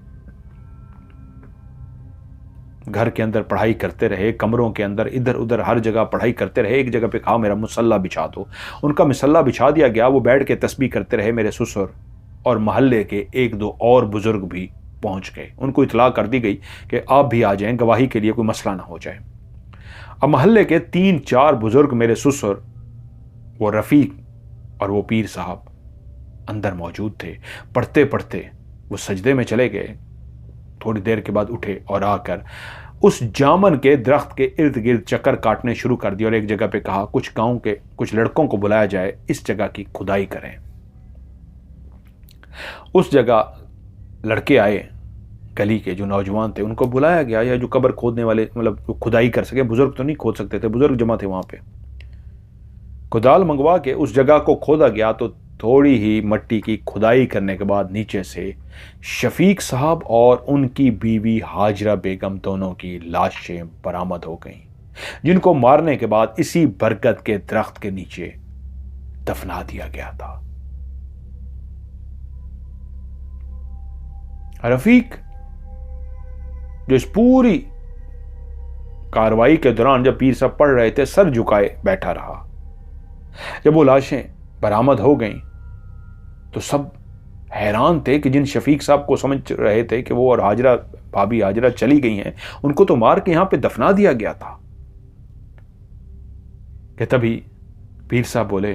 घर के अंदर पढ़ाई करते रहे, कमरों के अंदर इधर उधर हर जगह पढ़ाई करते रहे। एक जगह पे कहा मेरा मुसल्ला बिछा दो, उनका मुसल्ला बिछा दिया गया। वो बैठ के तस्बीह करते रहे। मेरे ससुर और मोहल्ले के 1-2 और बुजुर्ग भी पहुंच गए। उनको इतला कर दी गई कि आप भी आ जाएं, गवाही के लिए कोई मसला ना हो जाए। अब मोहल्ले के 3-4 बुजुर्ग, मेरे ससुर, वो रफ़ीक और वो पीर साहब अंदर मौजूद थे। पढ़ते पढ़ते वो सजदे में चले गए। थोड़ी देर के बाद उठे और आकर उस जामन के दरख्त के इर्द गिर्द चक्कर काटने शुरू कर दिए और एक जगह पे कहा कुछ गांव के कुछ लड़कों को बुलाया जाए, इस जगह की खुदाई करें। उस जगह लड़के आए, गली के जो नौजवान थे उनको बुलाया गया, या जो कब्र खोदने वाले, मतलब जो खुदाई कर सके। बुजुर्ग तो नहीं खोद सकते थे, बुजुर्ग जमा थे वहां पे। कुदाल मंगवा के उस जगह को खोदा गया तो थोड़ी ही मट्टी की खुदाई करने के बाद नीचे से शफीक साहब और उनकी बीवी हाजरा बेगम दोनों की लाशें बरामद हो गईं, जिनको मारने के बाद इसी बरगद के दरख्त के नीचे दफना दिया गया था। रफीक जो इस पूरी कार्रवाई के दौरान जब पीर साहब पढ़ रहे थे सर झुकाए बैठा रहा। जब वो लाशें बरामद हो गईं तो सब हैरान थे कि जिन शफीक साहब को समझ रहे थे कि वो और हाजरा भाभी हाजरा चली गई हैं, उनको तो मार के यहां पे दफना दिया गया था। कि तभी पीर साहब बोले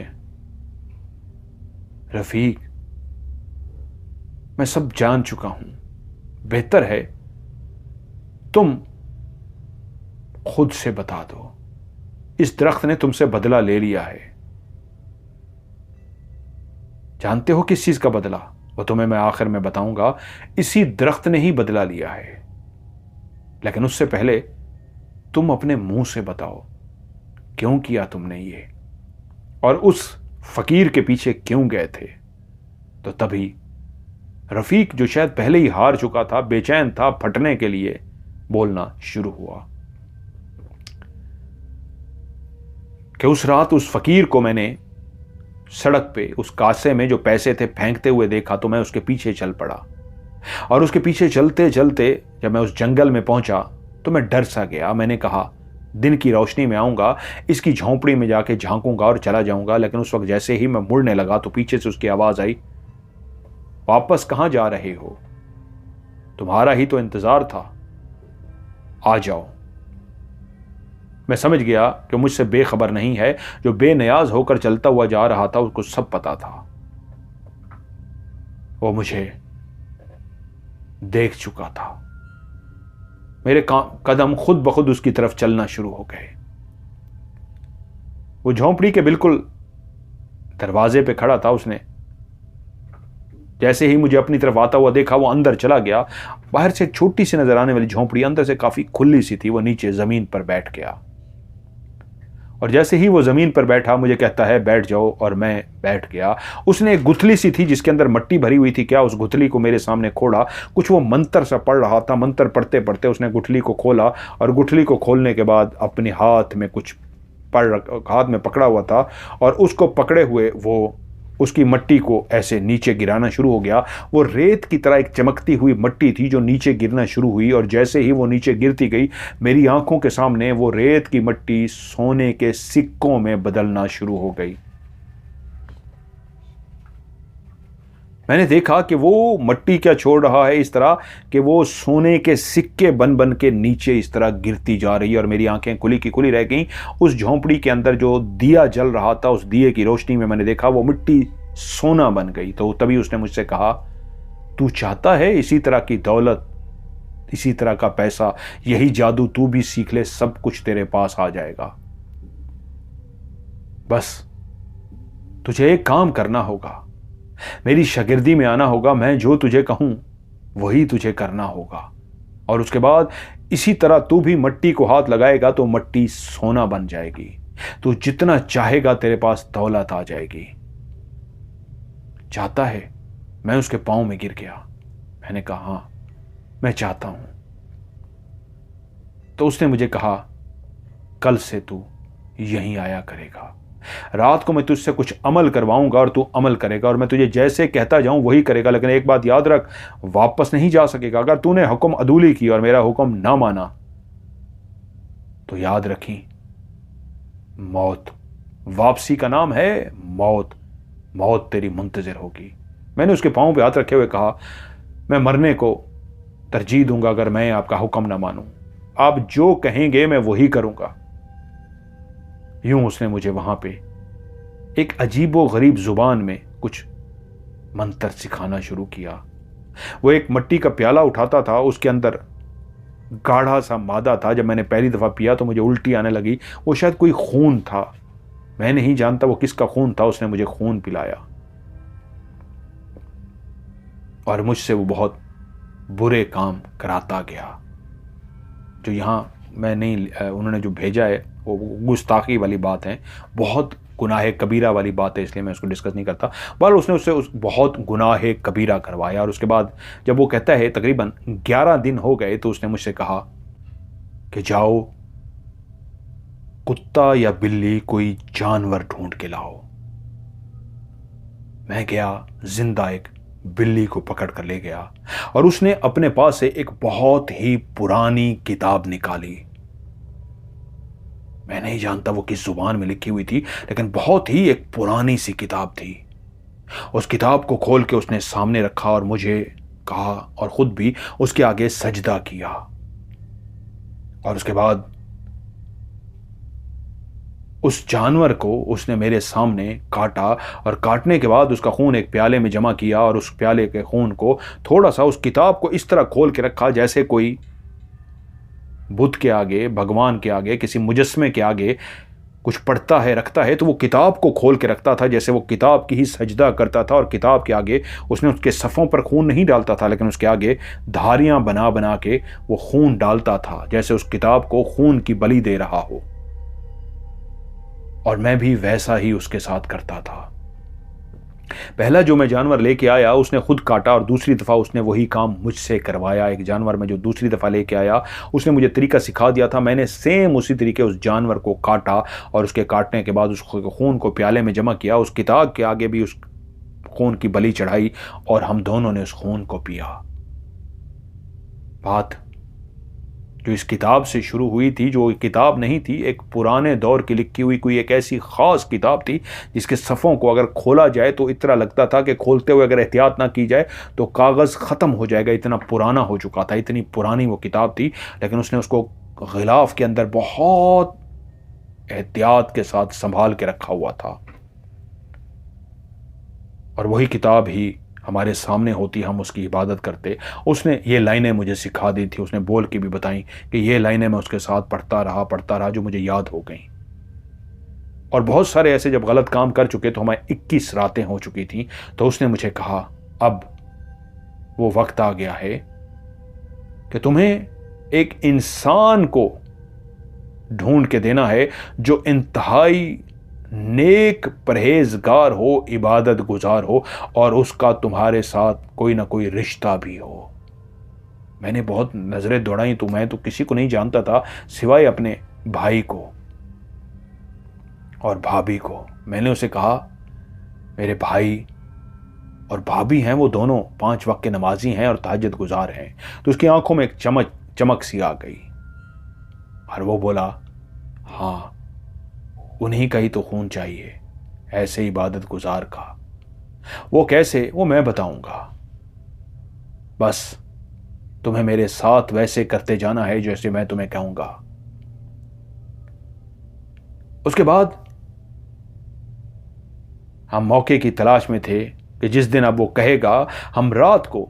रफीक मैं सब जान चुका हूं, बेहतर है तुम खुद से बता दो, इस दरख्त ने तुमसे बदला ले लिया है। जानते हो किस चीज का बदला? वो तुम्हें मैं आखिर में बताऊंगा। इसी दरख्त ने ही बदला लिया है, लेकिन उससे पहले तुम अपने मुंह से बताओ क्यों किया तुमने ये, और उस फकीर के पीछे क्यों गए थे। तो तभी रफीक जो शायद पहले ही हार चुका था, बेचैन था, फटने के लिए बोलना शुरू हुआ कि उस रात उस फकीर को मैंने सड़क पे उस कासे में जो पैसे थे फेंकते हुए देखा, तो मैं उसके पीछे चल पड़ा। और उसके पीछे चलते चलते जब मैं उस जंगल में पहुंचा तो मैं डर सा गया। मैंने कहा दिन की रोशनी में आऊंगा, इसकी झोंपड़ी में जाके झांकूंगा और चला जाऊंगा। लेकिन उस वक्त जैसे ही मैं मुड़ने लगा तो पीछे से उसकी आवाज आई, वापस कहां जा रहे हो? तुम्हारा ही तो इंतजार था, आ जाओ। मैं समझ गया कि मुझसे बेखबर नहीं है। जो बेनियाज होकर चलता हुआ जा रहा था उसको सब पता था। वो मुझे देख चुका था। मेरे कदम खुद ब खुद उसकी तरफ चलना शुरू हो गए। वो झोंपड़ी के बिल्कुल दरवाजे पे खड़ा था। उसने जैसे ही मुझे अपनी तरफ आता हुआ देखा, वो अंदर चला गया। बाहर से छोटी सी नजर आने वाली झोंपड़ी अंदर से काफी खुली सी थी। वो नीचे जमीन पर बैठ गया और जैसे ही वो जमीन पर बैठा मुझे कहता है बैठ जाओ, और मैं बैठ गया। उसने एक गुथली सी थी जिसके अंदर मट्टी भरी हुई थी, क्या उस गुथली को मेरे सामने खोला। कुछ वो मंत्र सा पढ़ रहा था। मंत्र पढ़ते पढ़ते उसने गुठली को खोला और गुठली को खोलने के बाद अपने हाथ में कुछ हाथ में पकड़ा हुआ था और उसको पकड़े हुए वो उसकी मट्टी को ऐसे नीचे गिराना शुरू हो गया। वो रेत की तरह एक चमकती हुई मट्टी थी जो नीचे गिरना शुरू हुई, और जैसे ही वो नीचे गिरती गई मेरी आंखों के सामने वो रेत की मट्टी सोने के सिक्कों में बदलना शुरू हो गई। मैंने देखा कि वो मट्टी क्या छोड़ रहा है इस तरह कि वो सोने के सिक्के बन बन के नीचे इस तरह गिरती जा रही है, और मेरी आंखें खुली की खुली रह गईं। उस झोंपड़ी के अंदर जो दिया जल रहा था, उस दिए की रोशनी में मैंने देखा वो मिट्टी सोना बन गई। तो तभी उसने मुझसे कहा, तू चाहता है इसी तरह की दौलत, इसी तरह का पैसा, यही जादू तू भी सीख ले, सब कुछ तेरे पास आ जाएगा। बस तुझे एक काम करना होगा, मेरी शागिर्दी में आना होगा। मैं जो तुझे कहूं वही तुझे करना होगा, और उसके बाद इसी तरह तू भी मट्टी को हाथ लगाएगा तो मट्टी सोना बन जाएगी। तू जितना चाहेगा तेरे पास दौलत आ जाएगी। चाहता है? मैं उसके पांव में गिर गया। मैंने कहा हां, मैं चाहता हूं। तो उसने मुझे कहा, कल से तू यहीं आया करेगा। रात को मैं तुझसे कुछ अमल करवाऊंगा और तू अमल करेगा, और मैं तुझे जैसे कहता जाऊं वही करेगा। लेकिन एक बात याद रख, वापस नहीं जा सकेगा। अगर तूने हुक्म अदूली की और मेरा हुक्म ना माना तो याद रखी, मौत, वापसी का नाम है मौत। मौत तेरी मुंतजिर होगी। मैंने उसके पांव पे हाथ रखे हुए कहा, मैं मरने को तरजीह दूंगा अगर मैं आपका हुक्म ना मानूं। आप जो कहेंगे मैं वही करूंगा। यूं उसने मुझे वहां पे एक अजीबो गरीब जुबान में कुछ मंत्र सिखाना शुरू किया। वो एक मिट्टी का प्याला उठाता था, उसके अंदर गाढ़ा सा मादा था। जब मैंने पहली दफा पिया तो मुझे उल्टी आने लगी। वो शायद कोई खून था, मैं नहीं जानता वो किसका खून था। उसने मुझे खून पिलाया और मुझसे वो बहुत बुरे काम कराता गया जो यहां मैं नहीं, उन्होंने जो भेजा है वो गुस्ताखी वाली बात है, बहुत गुनाह कबीरा वाली बात है, इसलिए मैं उसको डिस्कस नहीं करता। पर उसने उससे बहुत गुनाह कबीरा करवाया। और उसके बाद जब वो कहता है तकरीबन 11 दिन हो गए तो उसने मुझसे कहा कि जाओ कुत्ता या बिल्ली कोई जानवर ढूंढ के लाओ। मैं गया, जिंदा एक बिल्ली को पकड़ कर ले गया और उसने अपने पास से एक बहुत ही पुरानी किताब निकाली। मैं नहीं जानता वो किस जुबान में लिखी हुई थी, लेकिन बहुत ही एक पुरानी सी किताब थी। उस किताब को खोल के उसने सामने रखा और मुझे कहा और खुद भी उसके आगे सजदा किया। और उसके बाद उस जानवर को उसने मेरे सामने काटा और काटने के बाद उसका खून एक प्याले में जमा किया और उस प्याले के खून को थोड़ा सा उस किताब को इस तरह खोल के रखा जैसे कोई बुद्ध के आगे, भगवान के आगे, किसी मुजस्मे के आगे कुछ पढ़ता है, रखता है, तो वो किताब को खोल के रखता था जैसे वो किताब की ही सजदा करता था। और किताब के आगे उसने उसके सफ़ों पर खून नहीं डालता था, लेकिन उसके आगे धारियां बना बना के वो खून डालता था जैसे उस किताब को खून की बलि दे रहा हो। और मैं भी वैसा ही उसके साथ करता था। पहला जो मैं जानवर लेके आया उसने खुद काटा और दूसरी दफ़ा उसने वही काम मुझसे करवाया। एक जानवर में जो दूसरी दफ़ा लेके आया उसने मुझे तरीका सिखा दिया था। मैंने सेम उसी तरीके उस जानवर को काटा और उसके काटने के बाद उस खून को प्याले में जमा किया, उस किताब के आगे भी उस खून की बलि चढ़ाई और हम दोनों ने उस खून को पिया। बात जो इस किताब से शुरू हुई थी, जो किताब नहीं थी, एक पुराने दौर की लिखी हुई कोई एक ऐसी खास किताब थी जिसके सफ़ों को अगर खोला जाए तो इतना लगता था कि खोलते हुए अगर एहतियात ना की जाए तो कागज़ ख़त्म हो जाएगा, इतना पुराना हो चुका था, इतनी पुरानी वो किताब थी। लेकिन उसने उसको गिलाफ के अंदर बहुत एहतियात के साथ संभाल के रखा हुआ था और वही किताब ही हमारे सामने होती, हम उसकी इबादत करते। उसने ये लाइनें मुझे सिखा दी थी, उसने बोल के भी बताई कि ये लाइनें मैं उसके साथ पढ़ता रहा जो मुझे याद हो गई। और बहुत सारे ऐसे जब गलत काम कर चुके तो हमारे 21 रातें हो चुकी थी, तो उसने मुझे कहा अब वो वक्त आ गया है कि तुम्हें एक इंसान को ढूंढ के देना है जो इंतहाई नेक, परहेजगार हो, इबादत गुजार हो और उसका तुम्हारे साथ कोई ना कोई रिश्ता भी हो। मैंने बहुत नजरें दौड़ाई तो मैं तो किसी को नहीं जानता था सिवाय अपने भाई को और भाभी को। मैंने उसे कहा, मेरे भाई और भाभी हैं, वो दोनों 5 वक्त के नमाजी हैं और तहज्जुद गुजार हैं। तो उसकी आंखों में एक चमक सी आ गई और वो बोला, हाँ, उन्हीं का ही तो खून चाहिए, ऐसे इबादत गुजार का। वो कैसे, वो मैं बताऊंगा। बस तुम्हें मेरे साथ वैसे करते जाना है जैसे मैं तुम्हें कहूंगा। उसके बाद हम मौके की तलाश में थे कि जिस दिन अब वो कहेगा हम रात को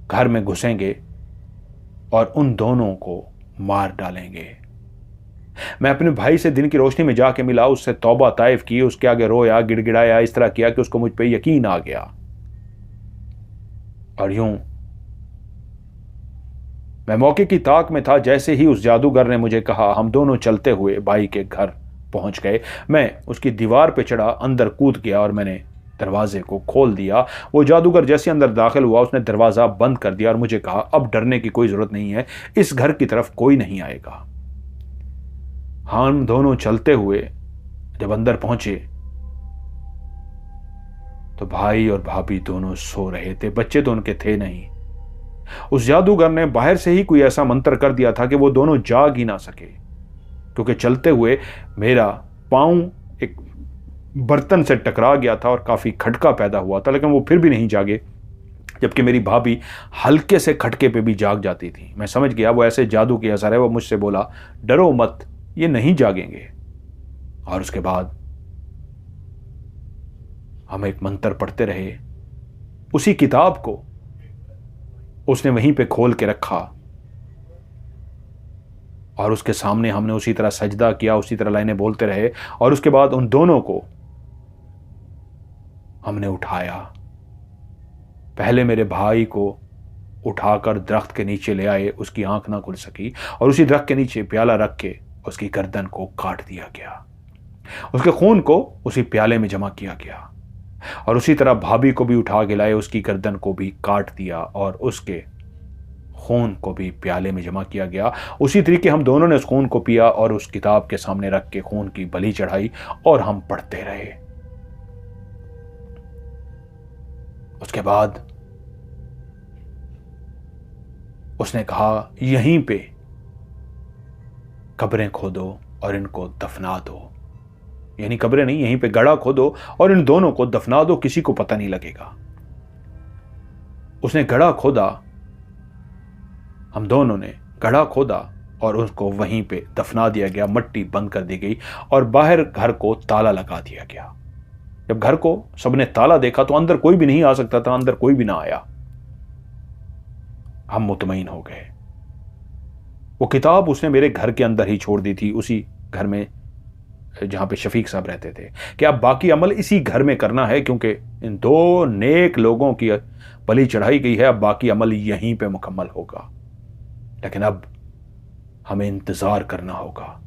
घर में घुसेंगे और उन दोनों को मार डालेंगे। मैं अपने भाई से दिन की रोशनी में जाके मिला, उससे तौबा ताइफ की, उसके आगे रोया, गिड़गिड़ाया, इस तरह किया कि उसको मुझ पे यकीन आ गया। और यूं मैं मौके की ताक में था। जैसे ही उस जादूगर ने मुझे कहा, हम दोनों चलते हुए भाई के घर पहुंच गए। मैं उसकी दीवार पे चढ़ा, अंदर कूद गया और मैंने दरवाजे को खोल दिया। वो जादूगर जैसे अंदर दाखिल हुआ, उसने दरवाजा बंद कर दिया और मुझे कहा, अब डरने की कोई जरूरत नहीं है, इस घर की तरफ कोई नहीं आएगा। हम दोनों चलते हुए जब अंदर पहुंचे तो भाई और भाभी दोनों सो रहे थे, बच्चे तो उनके थे नहीं। उस जादूगर ने बाहर से ही कोई ऐसा मंत्र कर दिया था कि वो दोनों जाग ही ना सके, क्योंकि चलते हुए मेरा पांव एक बर्तन से टकरा गया था और काफी खटका पैदा हुआ था, लेकिन वो फिर भी नहीं जागे, जबकि मेरी भाभी हल्के से खटके पे भी जाग जाती थी। मैं समझ गया वो ऐसे जादू की असर है। वो मुझसे बोला, डरो मत, ये नहीं जागेंगे। और उसके बाद हम एक मंत्र पढ़ते रहे। उसी किताब को उसने वहीं पे खोल के रखा और उसके सामने हमने उसी तरह सजदा किया, उसी तरह लाइनें बोलते रहे। और उसके बाद उन दोनों को हमने उठाया। पहले मेरे भाई को उठाकर दरख्त के नीचे ले आए, उसकी आंख ना खुल सकी, और उसी दरख्त के नीचे प्याला रख के उसकी गर्दन को काट दिया गया। उसके खून को उसी प्याले में जमा किया गया और उसी तरह भाभी को भी उठा के लाए, उसकी गर्दन को भी काट दिया और उसके खून को भी प्याले में जमा किया गया। उसी तरीके हम दोनों ने उस खून को पिया और उस किताब के सामने रख के खून की बलि चढ़ाई और हम पढ़ते रहे। उसके बाद उसने कहा, यहीं पे कब्रें खोदो और इनको दफना दो। यानी कब्रें नहीं, यहीं पे गड्ढा खोदो और इन दोनों को दफना दो, किसी को पता नहीं लगेगा। उसने गड्ढा खोदा, हम दोनों ने गड्ढा खोदा और उसको वहीं पे दफना दिया गया, मट्टी बंद कर दी गई और बाहर घर को ताला लगा दिया गया। जब घर को सबने ताला देखा तो अंदर कोई भी नहीं आ सकता था, अंदर कोई भी ना आया। हम मुतमईन हो गए। वो किताब उसने मेरे घर के अंदर ही छोड़ दी थी, उसी घर में जहां पे शफीक साहब रहते थे, कि अब बाकी अमल इसी घर में करना है, क्योंकि इन 2 नेक लोगों की बलि चढ़ाई गई है, अब बाकी अमल यहीं पे मुकम्मल होगा। लेकिन अब हमें इंतजार करना होगा,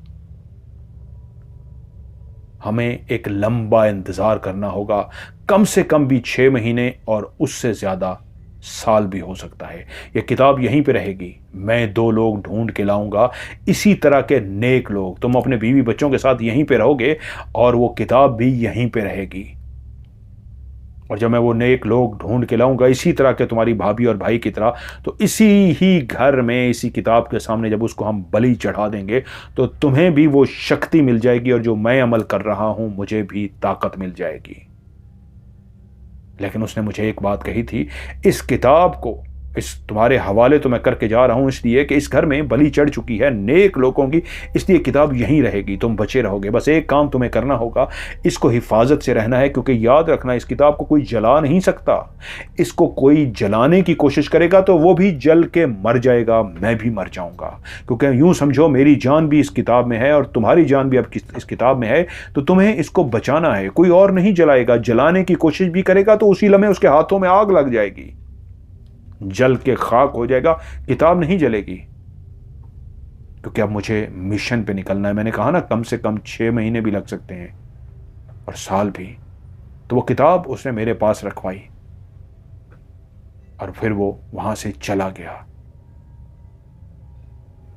हमें एक लंबा इंतजार करना होगा, कम से कम भी 6 महीने और उससे ज्यादा साल भी हो सकता है। यह किताब यहीं पे रहेगी, मैं 2 लोग ढूंढ के लाऊंगा, इसी तरह के नेक लोग। तुम अपने बीवी बच्चों के साथ यहीं पे रहोगे और वो किताब भी यहीं पे रहेगी। और जब मैं वो नेक लोग ढूंढ के लाऊंगा इसी तरह के, तुम्हारी भाभी और भाई की तरह, तो इसी ही घर में, इसी किताब के सामने जब उसको हम बलि चढ़ा देंगे तो तुम्हें भी वो शक्ति मिल जाएगी और जो मैं अमल कर रहा हूं मुझे भी ताकत मिल जाएगी। लेकिन उसने मुझे एक बात कही थी, इस किताब को, इस तुम्हारे हवाले तो मैं करके जा रहा हूं इसलिए कि इस घर में बलि चढ़ चुकी है नेक लोगों की, इसलिए किताब यहीं रहेगी, तुम बचे रहोगे। बस एक काम तुम्हें करना होगा, इसको हिफाजत से रहना है, क्योंकि याद रखना इस किताब को कोई जला नहीं सकता। इसको कोई जलाने की कोशिश करेगा तो वो भी जल के मर जाएगा, मैं भी मर जाऊंगा। क्योंकि यूं समझो मेरी जान भी इस किताब में है और तुम्हारी जान भी अब इस किताब में है, तो तुम्हें इसको बचाना है। कोई और नहीं जलाएगा, जलाने की कोशिश भी करेगा तो उसी लम्हे उसके हाथों में आग लग जाएगी, जल के खाक हो जाएगा, किताब नहीं जलेगी। क्योंकि अब मुझे मिशन पे निकलना है। मैंने कहा ना कम से कम 6 महीने भी लग सकते हैं और साल भी। तो वो किताब उसने मेरे पास रखवाई और फिर वो वहां से चला गया।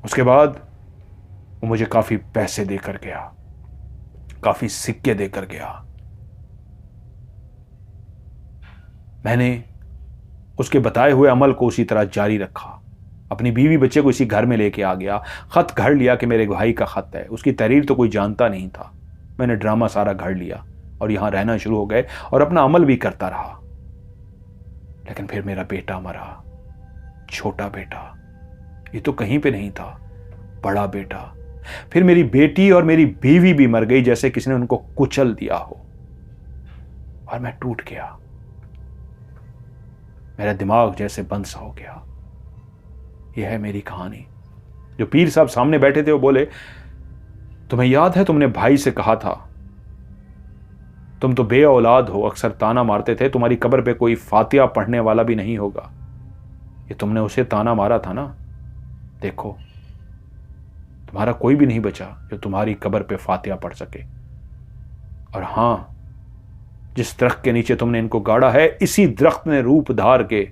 उसके बाद वो मुझे काफी पैसे देकर गया, काफी सिक्के देकर गया। मैंने उसके बताए हुए अमल को उसी तरह जारी रखा। अपनी बीवी बच्चे को इसी घर में लेके आ गया। खत घर लिया कि मेरे भाई का खत है। उसकी तहरीर तो कोई जानता नहीं था। मैंने ड्रामा सारा घर लिया और यहां रहना शुरू हो गए और अपना अमल भी करता रहा। लेकिन फिर मेरा बेटा मरा, छोटा बेटा, ये तो कहीं पे नहीं था, बड़ा बेटा। फिर मेरी बेटी और मेरी बीवी भी मर गई, जैसे किसी ने उनको कुचल दिया हो, और मैं टूट गया। मेरा दिमाग जैसे बंद सा हो गया। यह है मेरी कहानी। जो पीर साहब सामने बैठे थे वो बोले, तुम्हें याद है तुमने भाई से कहा था तुम तो बे औलाद हो, अक्सर ताना मारते थे तुम्हारी कब्र पे कोई फातिहा पढ़ने वाला भी नहीं होगा। ये तुमने उसे ताना मारा था ना, देखो तुम्हारा कोई भी नहीं बचा जो तुम्हारी कब्र पे फातिहा पढ़ सके। और हां, जिस दरख्त के नीचे तुमने इनको गाड़ा है, इसी दरख्त ने रूप धार के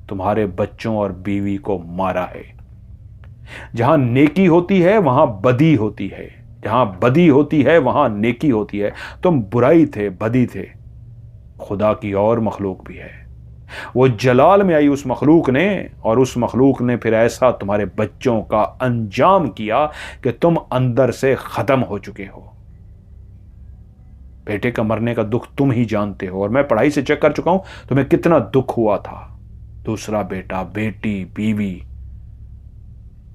तुम्हारे बच्चों और बीवी को मारा है। जहां नेकी होती है वहां बदी होती है, जहां बदी होती है वहां नेकी होती है। तुम बुराई थे, बदी थे, खुदा की और मखलूक भी है। वो जलाल में आई उस मखलूक ने, और उस मखलूक ने फिर ऐसा तुम्हारे बच्चों का अंजाम किया कि तुम अंदर से खत्म हो चुके हो। बेटे का मरने का दुख तुम ही जानते हो, और मैं पढ़ाई से चेक कर चुका हूं तुम्हें कितना दुख हुआ था। दूसरा बेटा, बेटी, बीवी,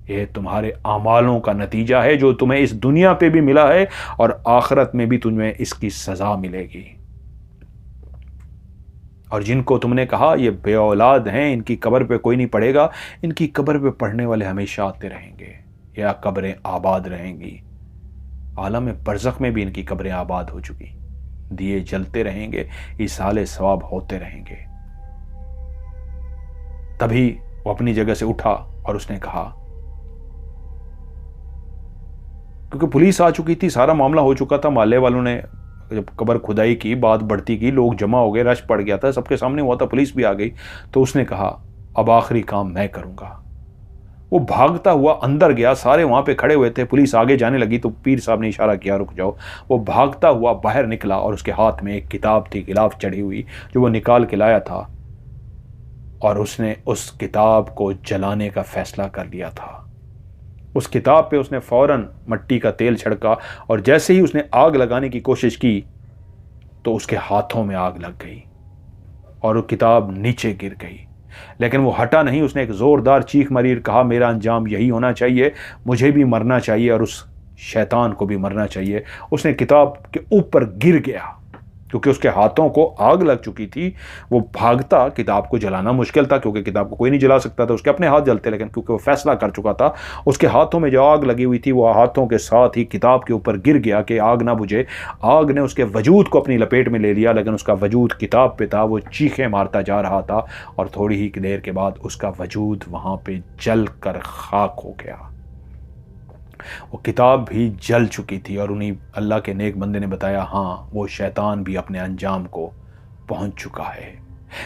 यह तुम्हारे आमालों का नतीजा है जो तुम्हें इस दुनिया पे भी मिला है और आखिरत में भी तुम्हें इसकी सजा मिलेगी। और जिनको तुमने कहा ये बे औलाद हैं, इनकी कब्र पे कोई नहीं पड़ेगा, इनकी कब्र पे पढ़ने वाले हमेशा आते रहेंगे, या कब्रें आबाद रहेंगी। आलम बरज़ख में भी इनकी कब्रें आबाद हो चुकी, दिए जलते रहेंगे, इसाले सवाब होते रहेंगे। तभी वो अपनी जगह से उठा और उसने कहा, क्योंकि पुलिस आ चुकी थी, सारा मामला हो चुका था, मोहल्ले वालों ने जब कब्र खुदाई की, बात बढ़ती की, लोग जमा हो गए, रश पड़ गया था, सबके सामने हुआ था, पुलिस भी आ गई। तो उसने कहा अब आखिरी काम मैं करूंगा। वो भागता हुआ अंदर गया, सारे वहां पे खड़े हुए थे, पुलिस आगे जाने लगी तो पीर साहब ने इशारा किया रुक जाओ। वो भागता हुआ बाहर निकला और उसके हाथ में एक किताब थी गिलाफ चढ़ी हुई, जो वो निकाल के लाया था, और उसने उस किताब को जलाने का फैसला कर लिया था। उस किताब पे उसने फौरन मट्टी का तेल छिड़का, और जैसे ही उसने आग लगाने की कोशिश की तो उसके हाथों में आग लग गई और वो किताब नीचे गिर गई। लेकिन वो हटा नहीं, उसने एक जोरदार चीख मारी, कहा मेरा अंजाम यही होना चाहिए, मुझे भी मरना चाहिए और उस शैतान को भी मरना चाहिए। उसने किताब के ऊपर गिर गया, क्योंकि उसके हाथों को आग लग चुकी थी। वो भागता, किताब को जलाना मुश्किल था क्योंकि किताब को कोई नहीं जला सकता था, उसके अपने हाथ जलते, लेकिन क्योंकि वो फैसला कर चुका था, उसके हाथों में जो आग लगी हुई थी वो हाथों के साथ ही किताब के ऊपर गिर गया कि आग ना बुझे। आग ने उसके वजूद को अपनी लपेट में ले लिया, लेकिन उसका वजूद किताब पे था। वो चीखें मारता जा रहा था और थोड़ी ही देर के बाद उसका वजूद वहां पे जल कर खाक हो गया। वो किताब भी जल चुकी थी और उन्हीं अल्लाह के नेक बंदे ने बताया, हाँ वो शैतान भी अपने अंजाम को पहुंच चुका है।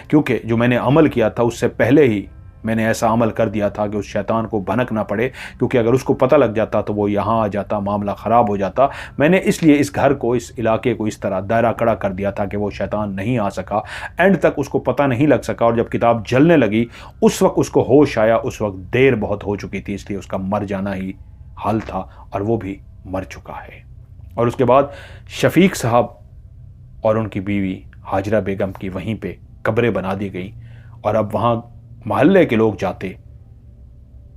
क्योंकि जो मैंने अमल किया था उससे पहले ही मैंने ऐसा अमल कर दिया था कि उस शैतान को भनक ना पड़े, क्योंकि अगर उसको पता लग जाता तो वो यहाँ आ जाता, मामला ख़राब हो जाता। मैंने इसलिए इस घर को, इस इलाके को इस तरह दायरा कड़ा कर दिया था कि वो शैतान नहीं आ सका, एंड तक उसको पता नहीं लग सका। और जब किताब जलने लगी उस वक्त उसको होश आया, उस वक्त देर बहुत हो चुकी थी, इसलिए उसका मर जाना ही हल था, और वो भी मर चुका है। और उसके बाद शफीक साहब और उनकी बीवी हाजरा बेगम की वहीं पे कब्रें बना दी गई, और अब वहाँ मोहल्ले के लोग जाते,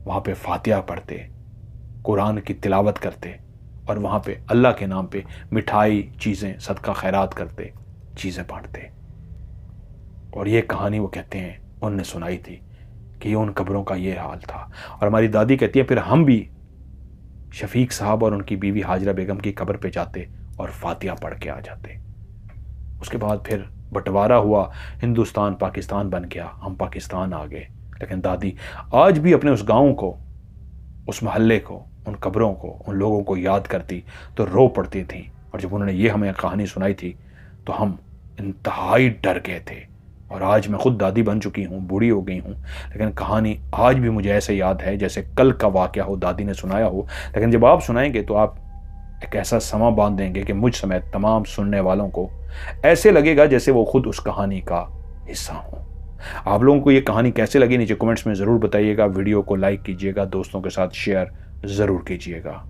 वहाँ पे फातिहा पढ़ते, कुरान की तिलावत करते और वहाँ पे अल्लाह के नाम पे मिठाई, चीज़ें, सदका खैरात करते, चीज़ें बांटते। और ये कहानी वो कहते हैं उनने सुनाई थी कि उन कब्रों का ये हाल था। और हमारी दादी कहती है फिर हम भी शफीक साहब और उनकी बीवी हाजरा बेगम की कब्र पे जाते और फातिहा पढ़ के आ जाते। उसके बाद फिर बंटवारा हुआ, हिंदुस्तान पाकिस्तान बन गया, हम पाकिस्तान आ गए। लेकिन दादी आज भी अपने उस गांव को, उस मोहल्ले को, उन कब्रों को, उन लोगों को याद करती तो रो पड़ती थी। और जब उन्होंने ये हमें कहानी सुनाई थी तो हम इंतहाई डर गए थे। और आज मैं खुद दादी बन चुकी हूँ, बूढ़ी हो गई हूँ, लेकिन कहानी आज भी मुझे ऐसे याद है जैसे कल का वाक़या हो, दादी ने सुनाया हो। लेकिन जब आप सुनाएंगे तो आप एक ऐसा समा बांध देंगे कि मुझ समेत तमाम सुनने वालों को ऐसे लगेगा जैसे वो खुद उस कहानी का हिस्सा हो। आप लोगों को ये कहानी कैसे लगी नीचे कमेंट्स में ज़रूर बताइएगा। वीडियो को लाइक कीजिएगा, दोस्तों के साथ शेयर ज़रूर कीजिएगा।